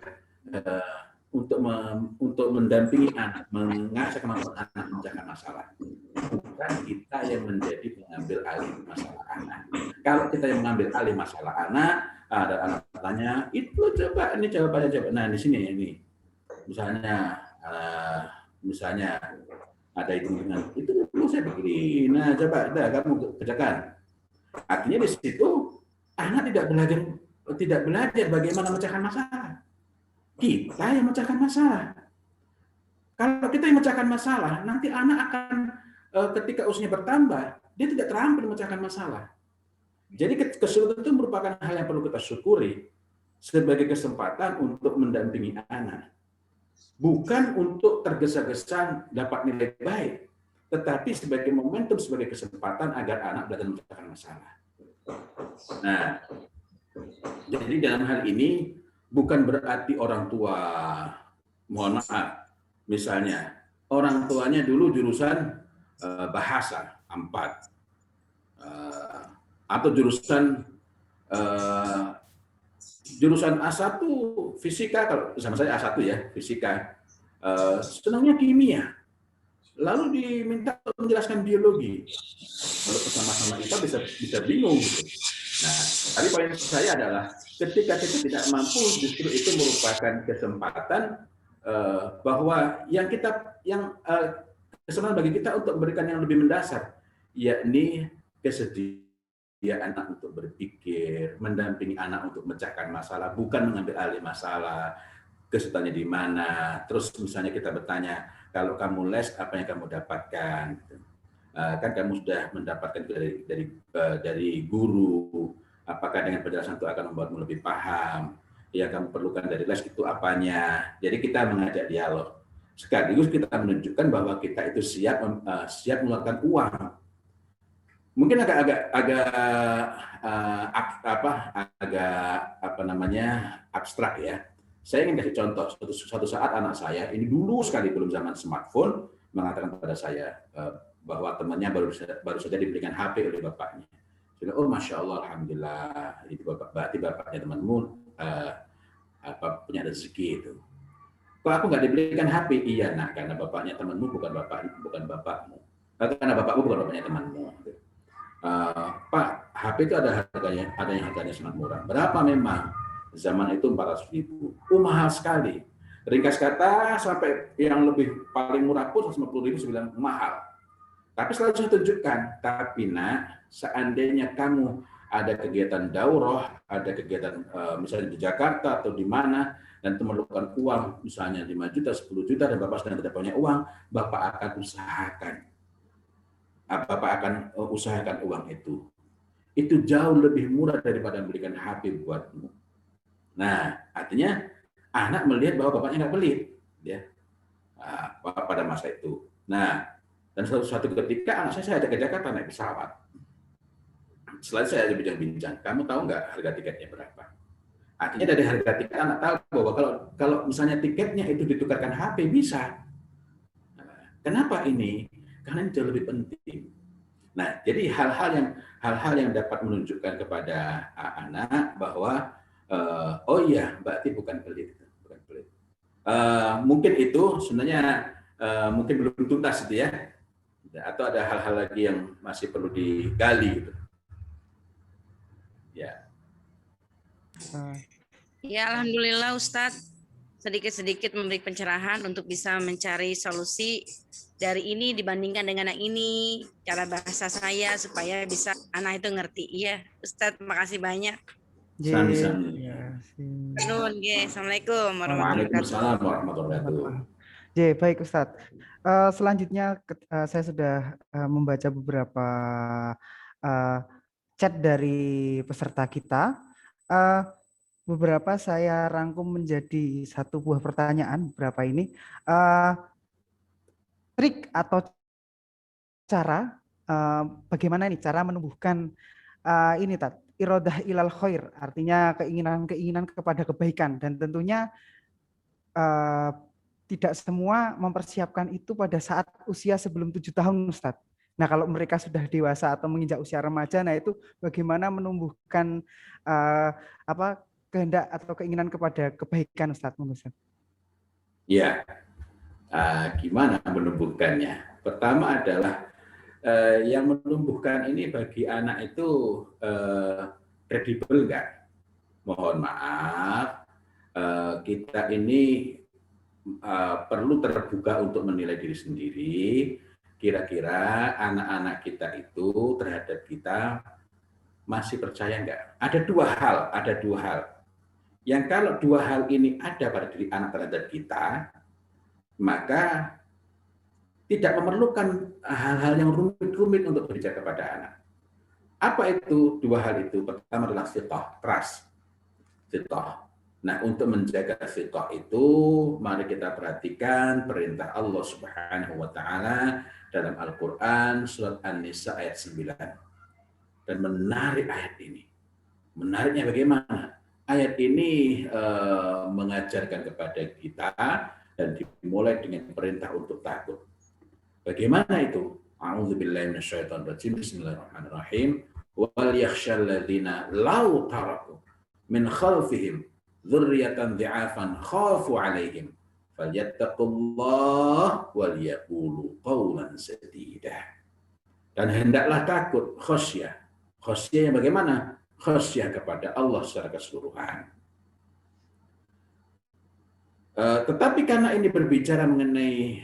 untuk mendampingi anak, mengasah kemampuan anak memecahkan masalah. Bukan kita yang menjadi pengambil alih masalah anak. Kalau kita yang mengambil alih masalah anak, ada anak tanya, itu coba ini jawabannya coba. Nah di sini ini, misalnya ada hitungan itu perlu saya begini. Nah coba, kamu kerjakan. Artinya di situ anak tidak belajar bagaimana memecahkan masalah. Kita yang memecahkan masalah. Kalau kita yang memecahkan masalah, nanti anak akan ketika usianya bertambah, dia tidak terampil memecahkan masalah. Jadi kesulitan itu merupakan hal yang perlu kita syukuri sebagai kesempatan untuk mendampingi anak. Bukan untuk tergesa-gesa dapat nilai baik, tetapi sebagai momentum, sebagai kesempatan agar anak belajar memecahkan masalah. Nah, jadi dalam hal ini bukan berarti orang tua, mohon maaf, misalnya orang tuanya dulu jurusan bahasa 4, atau jurusan A1 fisika, kalau sama saya A1 ya, fisika. Senangnya kimia. Lalu diminta untuk menjelaskan biologi. Kalau bersama-sama kita bisa bingung. Nah, tapi poin saya adalah ketika kita tidak mampu, justru itu merupakan kesempatan bahwa kesempatan bagi kita untuk memberikan yang lebih mendasar, yakni kesediaan anak untuk berpikir, mendampingi anak untuk memecahkan masalah, bukan mengambil alih masalah, kesulitannya di mana. Terus misalnya kita bertanya, kalau kamu les, apa yang kamu dapatkan? Kan kamu sudah mendapatkan dari guru, apakah dengan penjelasan itu akan membuatmu lebih paham? Yang kamu perlukan dari les itu apanya? Jadi kita mengajak dialog. Sekaligus kita menunjukkan bahwa kita itu siap mengeluarkan uang. Mungkin agak abstrak ya. Saya ingin kasih contoh. Suatu saat anak saya, ini dulu sekali belum zaman smartphone, mengatakan kepada saya bahwa temannya baru saja diberikan HP oleh bapaknya. Saya, oh masya Allah, alhamdulillah, itu berarti bapaknya temanmu punya rezeki itu. Kok aku nggak diberikan HP? Iya nak, karena bapaknya temanmu bukan bapakmu. Karena bapakmu bukan bapaknya temanmu. Pak, HP itu ada yang harganya sangat murah. Berapa memang? Zaman itu 400.000. Mahal sekali. Ringkas kata sampai yang lebih paling murah pun 150.000 saya bilang mahal. Tapi selalu saya tunjukkan, tapi nak, seandainya kamu ada kegiatan daurah, ada kegiatan misalnya di Jakarta atau di mana, dan memerlukan uang, misalnya 5 juta, 10 juta, dan Bapak sedang tidak punya uang, Bapak akan usahakan uang itu. Itu jauh lebih murah daripada memberikan HP buatmu. Nah, artinya anak melihat bahwa bapaknya nggak pelit, ya, pada masa itu. Nah, dan suatu ketika anak saya ajak ke Jakarta naik pesawat. Setelah saya ada bincang-bincang, kamu tahu nggak harga tiketnya berapa? Artinya dari harga tiket anak tahu bahwa kalau misalnya tiketnya itu ditukarkan HP bisa. Kenapa ini? Karena ini jauh lebih penting. Nah, jadi hal-hal yang dapat menunjukkan kepada anak bahwa oh iya, berarti bukan pelit. Mungkin itu sebenarnya mungkin belum tuntas itu ya. Atau ada hal-hal lagi yang masih perlu digali gitu. Ya. Ya, alhamdulillah Ustadz sedikit-sedikit memberi pencerahan untuk bisa mencari solusi dari ini dibandingkan dengan yang ini, cara bahasa saya supaya bisa anak itu ngerti. Iya, Ustadz, makasih banyak. Sami-sami. Nun, Assalamualaikum warahmatullahi wabarakatuh. Waalaikumsalam warahmatullahi wabarakatuh. Baik Ustadz. Selanjutnya saya sudah membaca beberapa chat dari peserta kita. Beberapa saya rangkum menjadi satu buah pertanyaan. Beberapa ini trik atau cara bagaimana nih cara menumbuhkan ini Tat, iradah ilal khair, artinya keinginan kepada kebaikan, dan tentunya tidak semua mempersiapkan itu pada saat usia sebelum 7 tahun Ustadz. Nah, kalau mereka sudah dewasa atau menginjak usia remaja, nah itu bagaimana menumbuhkan kehendak atau keinginan kepada kebaikan Ustadz? Ya, gimana menumbuhkannya? Pertama adalah yang menumbuhkan ini bagi anak itu kredibel nggak? Mohon maaf, kita ini perlu terbuka untuk menilai diri sendiri. Kira-kira anak-anak kita itu terhadap kita masih percaya nggak? Ada dua hal. Yang kalau dua hal ini ada pada diri anak terhadap kita, maka tidak memerlukan hal-hal yang rumit-rumit untuk berbicara kepada anak. Apa itu dua hal itu? Pertama adalah fiqh, trust. Fiqh. Nah, untuk menjaga fiqh itu, mari kita perhatikan perintah Allah Subhanahu wa Ta'ala dalam Al-Quran, surat An-Nisa ayat 9. Dan menarik ayat ini. Menariknya bagaimana? Ayat ini mengajarkan kepada kita dan dimulai dengan perintah untuk takut. Bagaimana itu? A'udzubillahi minasyaitonirrajim. Bismillahirrahmanirrahim. Wal yakhshal ladzina law taraku min khalfihim dzurriyyatan dhi'afan khafu 'alaihim falyattaqullah wal yaqulu qawlan sadida. Dan hendaklah takut, khasyah. Khasyah yang bagaimana? Khasyah kepada Allah secara keseluruhan. Tetapi karena ini berbicara mengenai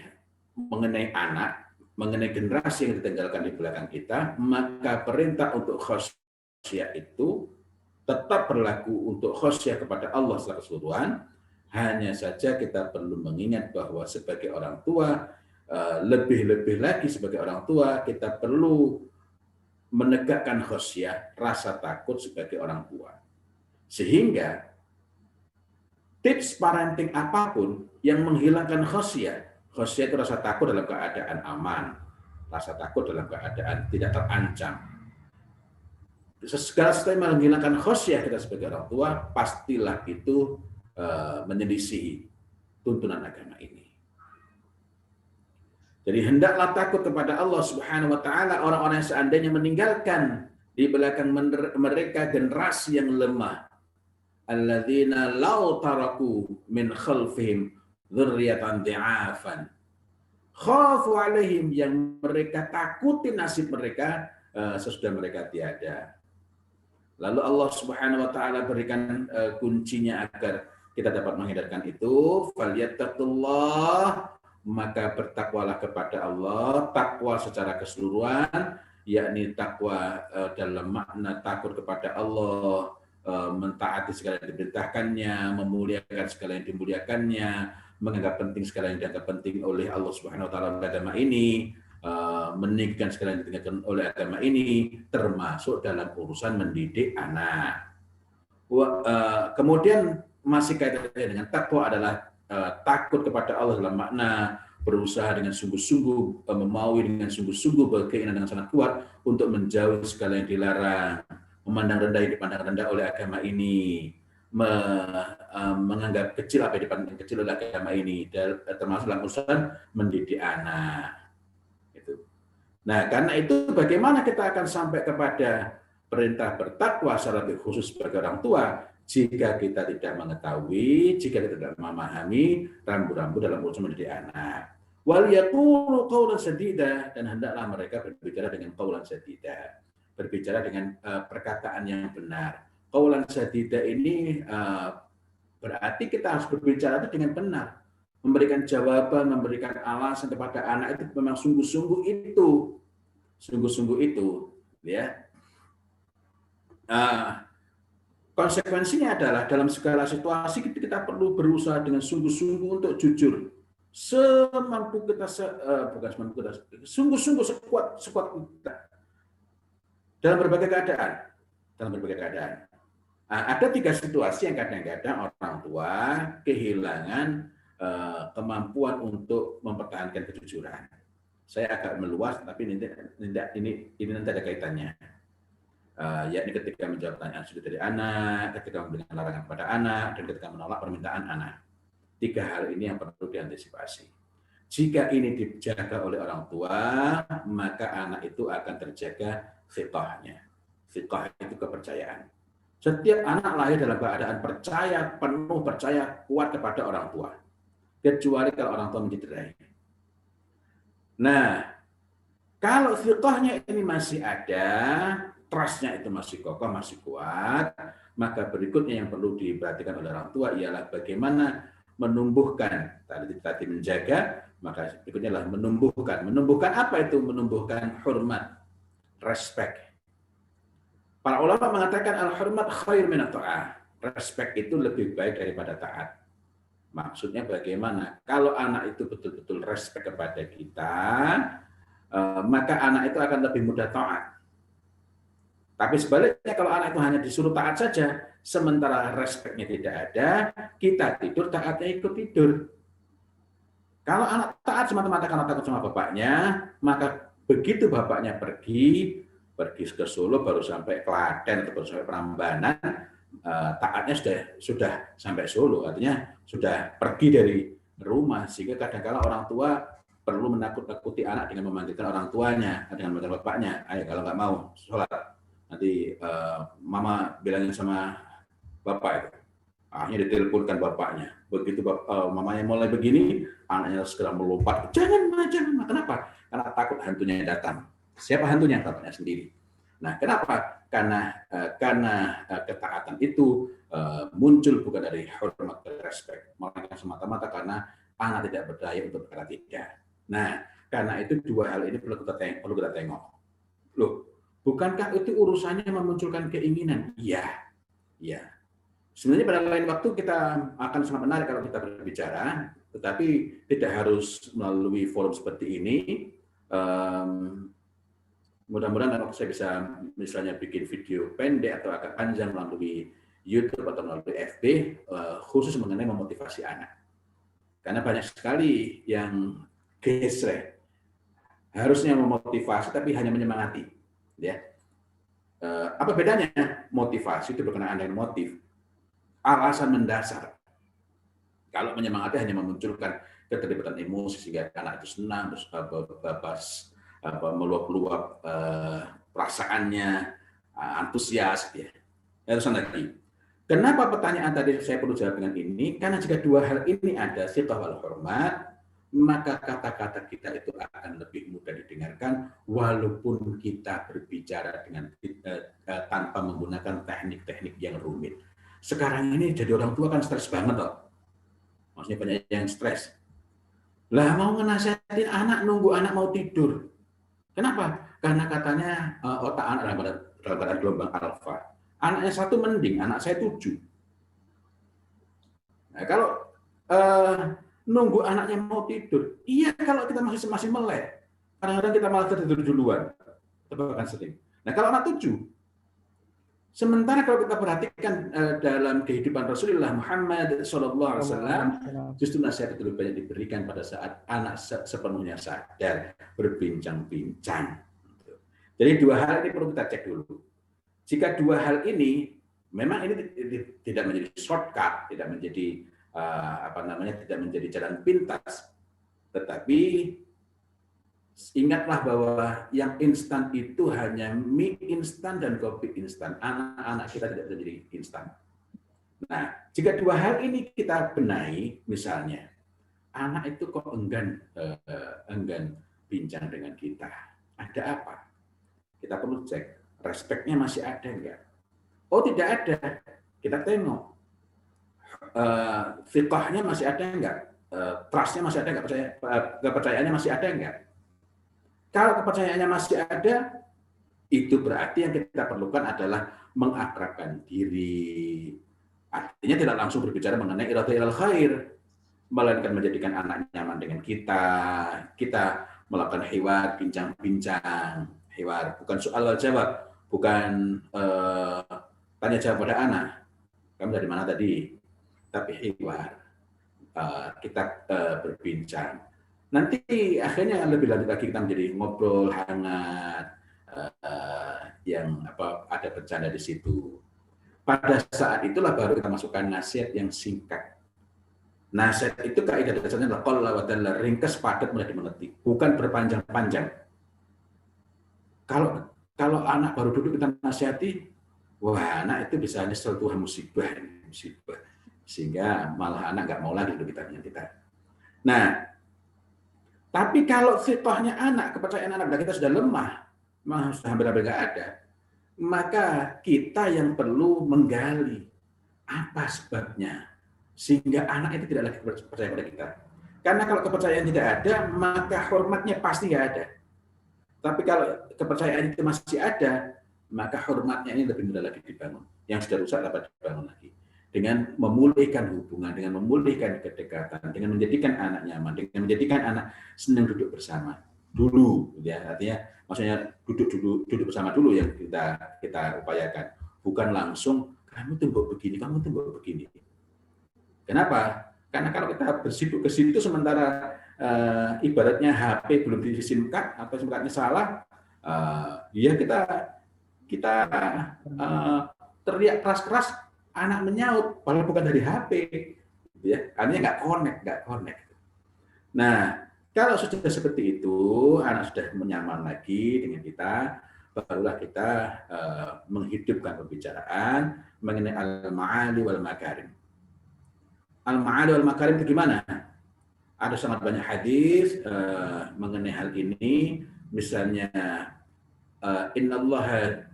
anak, mengenai generasi yang ditinggalkan di belakang kita, maka perintah untuk khasyah itu tetap berlaku untuk khasyah kepada Allah secara keseluruhan. Hanya saja kita perlu mengingat bahwa sebagai orang tua, lebih-lebih lagi sebagai orang tua, kita perlu menegakkan khasyah, rasa takut sebagai orang tua. Sehingga tips parenting apapun yang menghilangkan khasyah itu rasa takut dalam keadaan aman, rasa takut dalam keadaan tidak terancam. Segala sesuatu yang menghilangkan khasyah kita sebagai orang tua, pastilah itu menyelisihi tuntunan agama ini. Jadi hendaklah takut kepada Allah Subhanahu wa Ta'ala orang-orang yang seandainya meninggalkan di belakang mereka generasi yang lemah. Alladzina law taraku min khalfihim dzurriyyatan dhi'afan khafu 'alaihim, yang mereka takuti nasib mereka sesudah mereka tiada. Lalu Allah Subhanahu wa Ta'ala berikan kuncinya agar kita dapat menghindarkan itu. Falyattaqullah, maka bertakwalah kepada Allah, takwa secara keseluruhan, yakni takwa dalam makna takut kepada Allah, mentaati segala yang diperintahkannya, memuliakan segala yang dimuliakannya, menganggap penting segala yang dianggap penting oleh Allah Subhanahu wa Ta'ala pada agama ini, meninggikan segala yang ditinggalkan oleh agama ini, termasuk dalam urusan mendidik anak. Kemudian masih kaitannya dengan takwa adalah takut kepada Allah dalam makna berusaha dengan sungguh-sungguh, memaui dengan sungguh-sungguh, berkeinginan dengan sangat kuat untuk menjauhi segala yang dilarang, memandang rendah yang dipandang rendah oleh agama ini, menganggap kecil apa yang dipandang kecil oleh agama ini, termasuk dalam urusan mendidik anak. Nah, karena itu bagaimana kita akan sampai kepada perintah bertakwa secara lebih khusus sebagai orang tua jika kita tidak mengetahui, jika kita tidak memahami rambu-rambu dalam urusan mendidik anak. Wal yaqulu qawlan sadida, dan hendaklah mereka berbicara dengan qawlan sadida, berbicara dengan perkataan yang benar. Qawlan sadida ini berarti kita harus berbicara itu dengan benar, memberikan jawaban, memberikan alasan kepada anak itu memang sungguh-sungguh itu, ya. Konsekuensinya adalah dalam segala situasi kita perlu berusaha dengan sungguh-sungguh untuk jujur, semampu kita, sungguh-sungguh sekuat kita dalam berbagai keadaan. Ada 3 situasi yang kadang-kadang orang tua kehilangan kemampuan untuk mempertahankan kejujuran. Saya agak meluas, tapi ini nanti ada kaitannya. Yakni ketika menjawab pertanyaan sudah dari anak, ketika memberikan larangan kepada anak, dan ketika menolak permintaan anak. 3 hal ini yang perlu diantisipasi. Jika ini dijaga oleh orang tua, maka anak itu akan terjaga fiqhnya. Fiqh itu kepercayaan. Setiap anak lahir dalam keadaan penuh percaya kuat kepada orang tua, kecuali kalau orang tua mencederai. Nah, kalau fiqhnya ini masih ada, trust-nya itu masih kokoh, masih kuat, maka berikutnya yang perlu diperhatikan oleh orang tua ialah bagaimana menumbuhkan, tadi menjaga, maka berikutnya adalah menumbuhkan. Menumbuhkan apa itu? Menumbuhkan hormat, respect. Para ulama mengatakan al-hurmat khair min at-ta'ah. Respect itu lebih baik daripada taat. Maksudnya bagaimana? Kalau anak itu betul-betul respect kepada kita, maka anak itu akan lebih mudah taat. Tapi sebaliknya kalau anak itu hanya disuruh taat saja, sementara respect-nya tidak ada, kita tidur, taatnya ikut tidur. Kalau anak taat semata-mata karena takut sama bapaknya, maka begitu bapaknya pergi ke Solo, baru sampai Klaten atau baru sampai Prambanan, taatnya sudah sampai Solo, artinya sudah pergi dari rumah. Sehingga kadang-kala orang tua perlu menakut-nakuti anak dengan memanggilkan orang tuanya, dengan memanggil bapaknya, ayo kalau nggak mau sholat, nanti mama bilangin sama bapak itu. Akhirnya diteleponkan bapaknya. Begitu mamanya mulai begini, anaknya segera melompat. Jangan, kenapa? Karena takut hantunya datang. Siapa hantunya? Bapaknya sendiri. Nah, kenapa? Karena ketaatan itu muncul bukan dari hormat dan respect, melainkan semata-mata karena anak tidak berdaya untuk berkata tidak. Nah, karena itu 2 hal ini perlu kita tengok. Loh, bukankah itu urusannya memunculkan keinginan? Iya. Sebenarnya pada lain waktu kita akan sangat menarik kalau kita berbicara, tetapi tidak harus melalui forum seperti ini. Mudah-mudahan kalau saya bisa misalnya bikin video pendek atau agak panjang melalui YouTube atau melalui FB, khusus mengenai memotivasi anak. Karena banyak sekali yang gesrek, harusnya memotivasi tapi hanya menyemangati. Ya. Apa bedanya? Motivasi itu berkenaan dengan motif. Alasan mendasar. Kalau menyemangati hanya memunculkan keterlibatan emosi sehingga anak itu senang, terus meluap-luap perasaannya, antusias. Ya. Terusan lagi. Kenapa pertanyaan tadi saya perlu jawab dengan ini? Karena jika 2 hal ini ada, siqah wal hormat, maka kata-kata kita itu akan lebih mudah didengarkan walaupun kita berbicara dengan tanpa menggunakan teknik-teknik yang rumit. Sekarang ini jadi orang tua kan stres banget loh. Maksudnya banyak yang stres. Lah mau ngenasihatin anak nunggu anak mau tidur. Kenapa? Karena katanya otak anak dalam keadaan gelombang alfa. Anaknya 1 mending, anak saya 7. Nah, kalau nunggu anaknya mau tidur, iya kalau kita masih melek. Kadang-kadang kita malah tertidur duluan. Bahkan sering. Nah kalau anak 7, sementara kalau kita perhatikan dalam kehidupan Rasulullah Muhammad SAW, justru nasihat itu lebih banyak diberikan pada saat anak sepenuhnya sadar, berbincang-bincang. Jadi 2 hal ini perlu kita cek dulu. Jika 2 hal ini memang ini tidak menjadi shortcut, tidak menjadi tidak menjadi jalan pintas, tetapi ingatlah bahwa yang instan itu hanya mie instan dan kopi instan. Anak-anak kita tidak bisa jadi instan. Nah, jika 2 hal ini kita benahi, misalnya anak itu kok enggan bincang dengan kita. Ada apa? Kita perlu cek, respeknya masih ada enggak? Oh, tidak ada. Kita tengok. Fiqahnya masih ada enggak? Trustnya masih ada enggak? Kepercayaannya masih ada enggak? Kalau kepercayaannya masih ada, itu berarti yang kita perlukan adalah mengakrabkan diri. Artinya tidak langsung berbicara mengenai irada ilal khair, melainkan menjadikan anak nyaman dengan kita. Kita melakukan hiwar, bincang-bincang. Hiwar, bukan soal jawab, bukan tanya jawab pada anak. Kamu dari mana tadi? Tapi hiwar. Kita berbincang. Nanti akhirnya lebih lanjut lagi kita menjadi ngobrol hangat, yang ada bercanda di situ. Pada saat itulah baru kita masukkan nasihat yang singkat. Nasihat itu kaidah dasarnya adalah qalla wa dalla, ringkas, padat, mudah dimengerti, bukan berpanjang-panjang. Kalau anak baru duduk kita nasihati, wah, anak itu bisa nyesel Tuhan, musibah, sehingga malah anak nggak mau lagi duduk kita. Nah, tapi kalau fiqhnya anak, kepercayaan anak kita sudah lemah, malah sudah hampir-hampir nggak ada, maka kita yang perlu menggali apa sebabnya sehingga anak itu tidak lagi percaya pada kita. Karena kalau kepercayaan tidak ada, maka hormatnya pasti nggak ada. Tapi kalau kepercayaan itu masih ada, maka hormatnya ini lebih mudah lagi dibangun. Yang sudah rusak dapat dibangun lagi. Dengan memulihkan hubungan, dengan memulihkan kedekatan, dengan menjadikan anak nyaman, dengan menjadikan anak senang duduk bersama dulu, ya, artinya maksudnya duduk bersama dulu yang kita upayakan, bukan langsung kamu tumbuk begini. Kenapa? Karena kalau kita bersibuk ke situ sementara ibaratnya HP belum disimkat atau simkatnya salah, ya kita teriak keras-keras, anak menyaut, padahal bukan dari HP, ya, artinya nggak connect. Nah, kalau sudah seperti itu, anak sudah nyaman lagi dengan kita, barulah kita menghidupkan pembicaraan mengenai al-ma'ali wal makarim. Al-ma'ali wal makarim itu gimana? Ada sangat banyak hadis mengenai hal ini, misalnya innallaha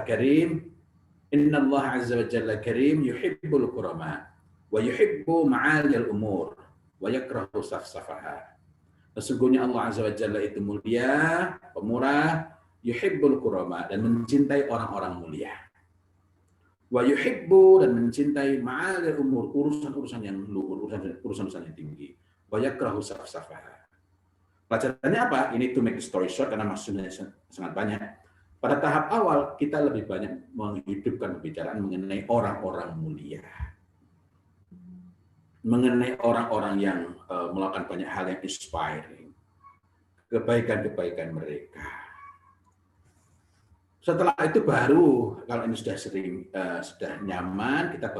karim, innallaha azza wa jalla karim yuhibbul kurama wa yuhibbu ma'aliyal umur wa yakrahu safsafaha. Sesungguhnya Allah azza wa jalla itu mulia, pemurah, yuhibbul kurama, dan mencintai orang-orang mulia. Wa yuhibbu, dan mencintai ma'aliyal umur, urusan-urusan yang luhur, urusan-urusan yang tinggi. Wa yakrahu safsafaha. Pelajarannya apa? Ini to make the story short karena maksudnya sangat banyak. Pada tahap awal, kita lebih banyak menghidupkan pembicaraan mengenai orang-orang mulia. Mengenai orang-orang yang melakukan banyak hal yang inspiring. Kebaikan-kebaikan mereka. Setelah itu baru, kalau ini sudah sudah nyaman, kita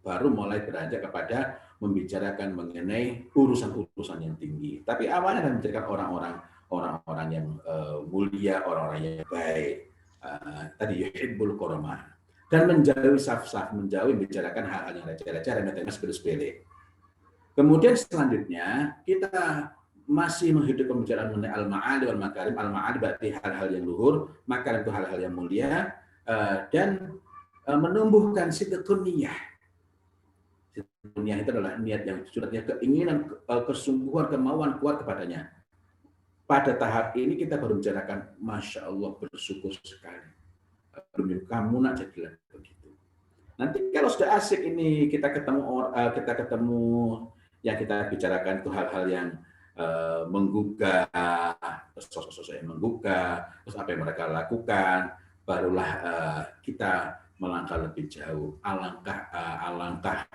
baru mulai beranjak kepada membicarakan mengenai urusan-urusan yang tinggi. Tapi awalnya adalah membicarakan orang-orang yang mulia, orang-orang yang baik. Tadi yuhibbul kurama, dan menjauhi saf-saf, menjauhi membicarakan hal-hal yang receh-receh dan sepele-sepele. Kemudian selanjutnya kita masih menghidupkan pembicaraan mengenai al-ma'ali wal makarim. Al-ma'ali berarti hal-hal yang luhur, makarim itu hal-hal yang mulia, dan menumbuhkan sidqun niyah. Sidqun niyah itu adalah niat yang suratnya, keinginan, kesungguhan, kemauan kuat kepadanya. Pada tahap ini kita baru bicarakan, Masya Allah, bersyukur sekali. Kamu nak jadilah begitu. Nanti kalau sudah asik ini kita ketemu yang kita bicarakan itu hal-hal yang menggugah, sosok-sosok yang menggugah, terus apa yang mereka lakukan, barulah kita melangkah lebih jauh. Alangkah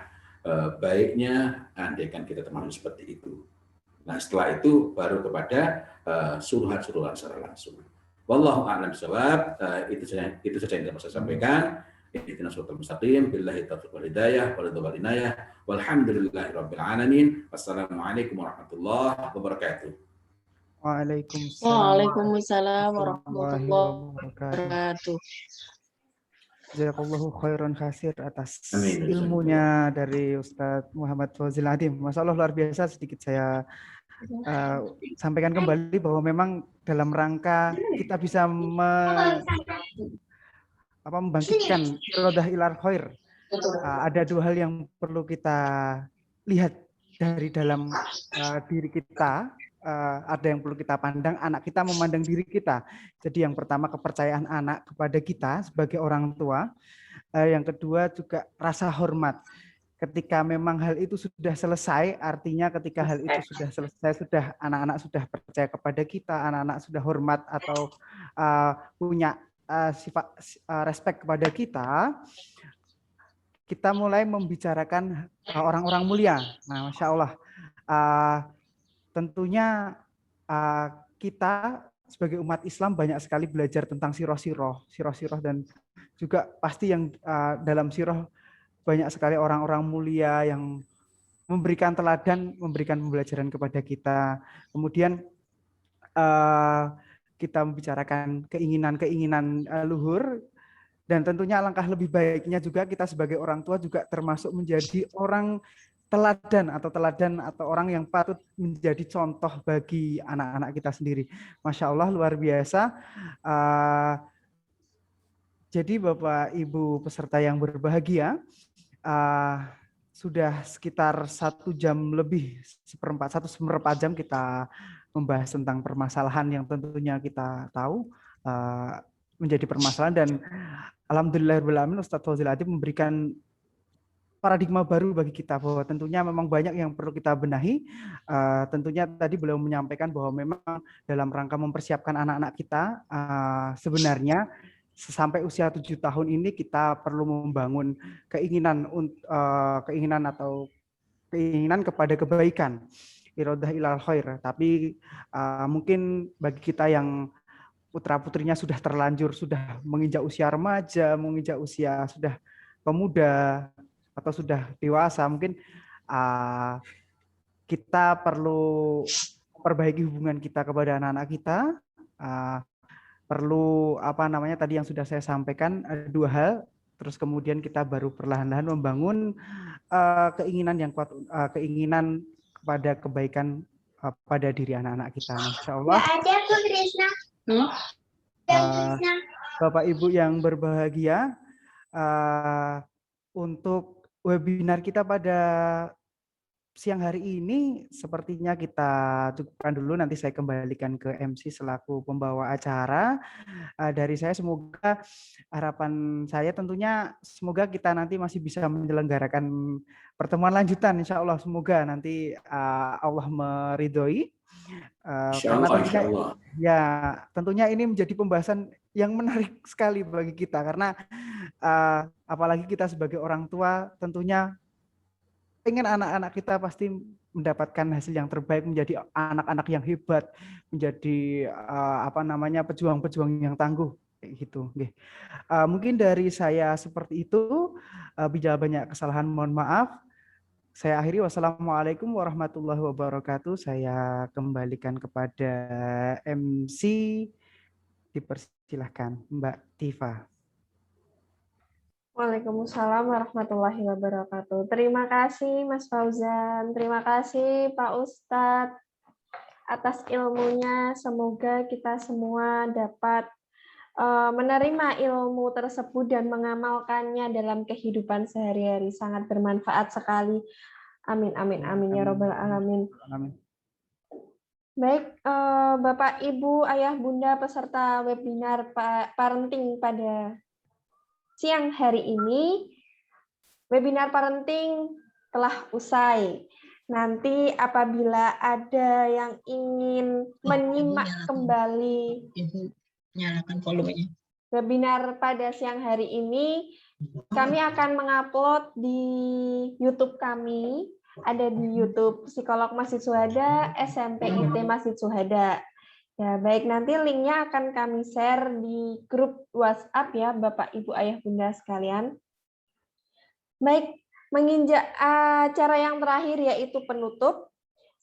baiknya andaikan kita termasuk seperti itu. Nah, setelah itu baru kepada suruhan-suruhan secara langsung. Wallahu a'lam bishawab. Itu saja yang dapat saya sampaikan. Ihdinas siratal mustaqim, billahi taufiq wal hidayah, wal inayah, walhamdulillahirabbil alamin. Wassalamualaikum warahmatullahi wabarakatuh. Waalaikumsalam warahmatullahi wabarakatuh. Jazakallahu khairan khasir atas Amin. ilmunya dari Ustadz Muhammad Fauzil Adim. Masya Allah luar biasa. Sedikit saya sampaikan kembali bahwa memang dalam rangka kita bisa membangkitkan irodah ilar khair. Ada dua hal yang perlu kita lihat dari dalam diri kita. Ada yang perlu kita pandang, anak kita memandang diri kita. Jadi yang pertama kepercayaan anak kepada kita sebagai orang tua. Yang kedua juga rasa hormat. Ketika memang hal itu sudah selesai, artinya ketika hal itu sudah selesai, sudah anak-anak sudah percaya kepada kita, anak-anak sudah hormat atau punya sifat respect kepada kita mulai membicarakan orang-orang mulia. Nah, Masya Allah. Tentunya kita sebagai umat Islam banyak sekali belajar tentang siroh-siroh dan juga pasti yang dalam siroh banyak sekali orang-orang mulia yang memberikan teladan, memberikan pembelajaran kepada kita. Kemudian kita membicarakan keinginan-keinginan luhur, dan tentunya alangkah lebih baiknya juga kita sebagai orang tua juga termasuk menjadi orang teladan atau orang yang patut menjadi contoh bagi anak-anak kita sendiri. Masya Allah luar biasa. Jadi Bapak Ibu peserta yang berbahagia, sudah sekitar 1 jam lebih, 1,4 jam kita membahas tentang permasalahan yang tentunya kita tahu menjadi permasalahan, dan alhamdulillahirrahmanirrahim Ustadz Fauzil Adim memberikan paradigma baru bagi kita bahwa tentunya memang banyak yang perlu kita benahi. Tentunya tadi beliau menyampaikan bahwa memang dalam rangka mempersiapkan anak-anak kita, sebenarnya sampai usia 7 tahun ini kita perlu membangun keinginan kepada kebaikan, irodah ilal khair. Tapi mungkin bagi kita yang putra-putrinya sudah terlanjur, sudah menginjak usia remaja, menginjak usia sudah pemuda, atau sudah dewasa, mungkin kita perlu memperbaiki hubungan kita kepada anak-anak kita. Perlu tadi yang sudah saya sampaikan, ada 2 hal. Terus kemudian kita baru perlahan-lahan membangun keinginan yang kuat, keinginan kepada kebaikan pada diri anak-anak kita. Masya Allah. Bapak Ibu yang berbahagia, untuk webinar kita pada siang hari ini sepertinya kita cukupkan dulu. Nanti saya kembalikan ke MC selaku pembawa acara. Dari saya, semoga harapan saya tentunya semoga kita nanti masih bisa menyelenggarakan pertemuan lanjutan, insya Allah. Semoga nanti Allah meridhoi. Karena tentunya, ya tentunya ini menjadi pembahasan yang menarik sekali bagi kita, karena apalagi kita sebagai orang tua tentunya ingin anak-anak kita pasti mendapatkan hasil yang terbaik, menjadi anak-anak yang hebat, menjadi pejuang-pejuang yang tangguh gitu. Mungkin dari saya seperti itu. Bila banyak kesalahan mohon maaf. Saya akhiri, wassalamualaikum warahmatullahi wabarakatuh. Saya kembalikan kepada MC. Dipersilahkan Mbak Tifa. Waalaikumsalam warahmatullahi wabarakatuh. Terima kasih Mas Fauzan, terima kasih Pak Ustadz atas ilmunya. Semoga kita semua dapat menerima ilmu tersebut dan mengamalkannya dalam kehidupan sehari-hari. Sangat bermanfaat sekali. Amin, amin, amin ya robbal alamin. Amin. Baik, Bapak, Ibu, Ayah, Bunda, peserta webinar parenting pada siang hari ini, webinar parenting telah usai. Nanti apabila ada yang ingin menyimak kembali Nyalakan volumenya. webinar pada siang hari ini, kami akan mengupload di YouTube kami. Ada di YouTube Psikolog Masjid Syuhada, SMP IT Masjid Syuhada. Ya, baik, nanti linknya akan kami share di grup WhatsApp ya, Bapak, Ibu, Ayah, Bunda sekalian. Baik, menginjak acara yang terakhir yaitu penutup.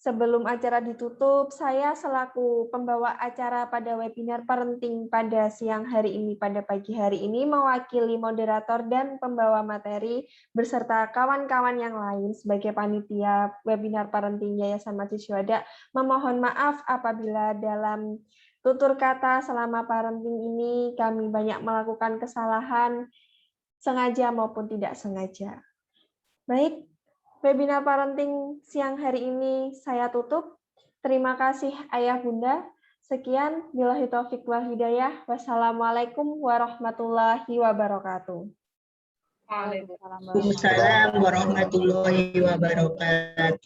Sebelum acara ditutup, saya selaku pembawa acara pada webinar parenting pada siang hari ini, pada pagi hari ini, mewakili moderator dan pembawa materi beserta kawan-kawan yang lain sebagai panitia webinar parenting Yayasan Masjid Syuhada, memohon maaf apabila dalam tutur kata selama parenting ini kami banyak melakukan kesalahan, sengaja maupun tidak sengaja. Baik, webinar parenting siang hari ini saya tutup. Terima kasih Ayah Bunda. Sekian, billahi taufik wal hidayah. Wassalamualaikum warahmatullahi wabarakatuh. Waalaikumsalam warahmatullahi wabarakatuh.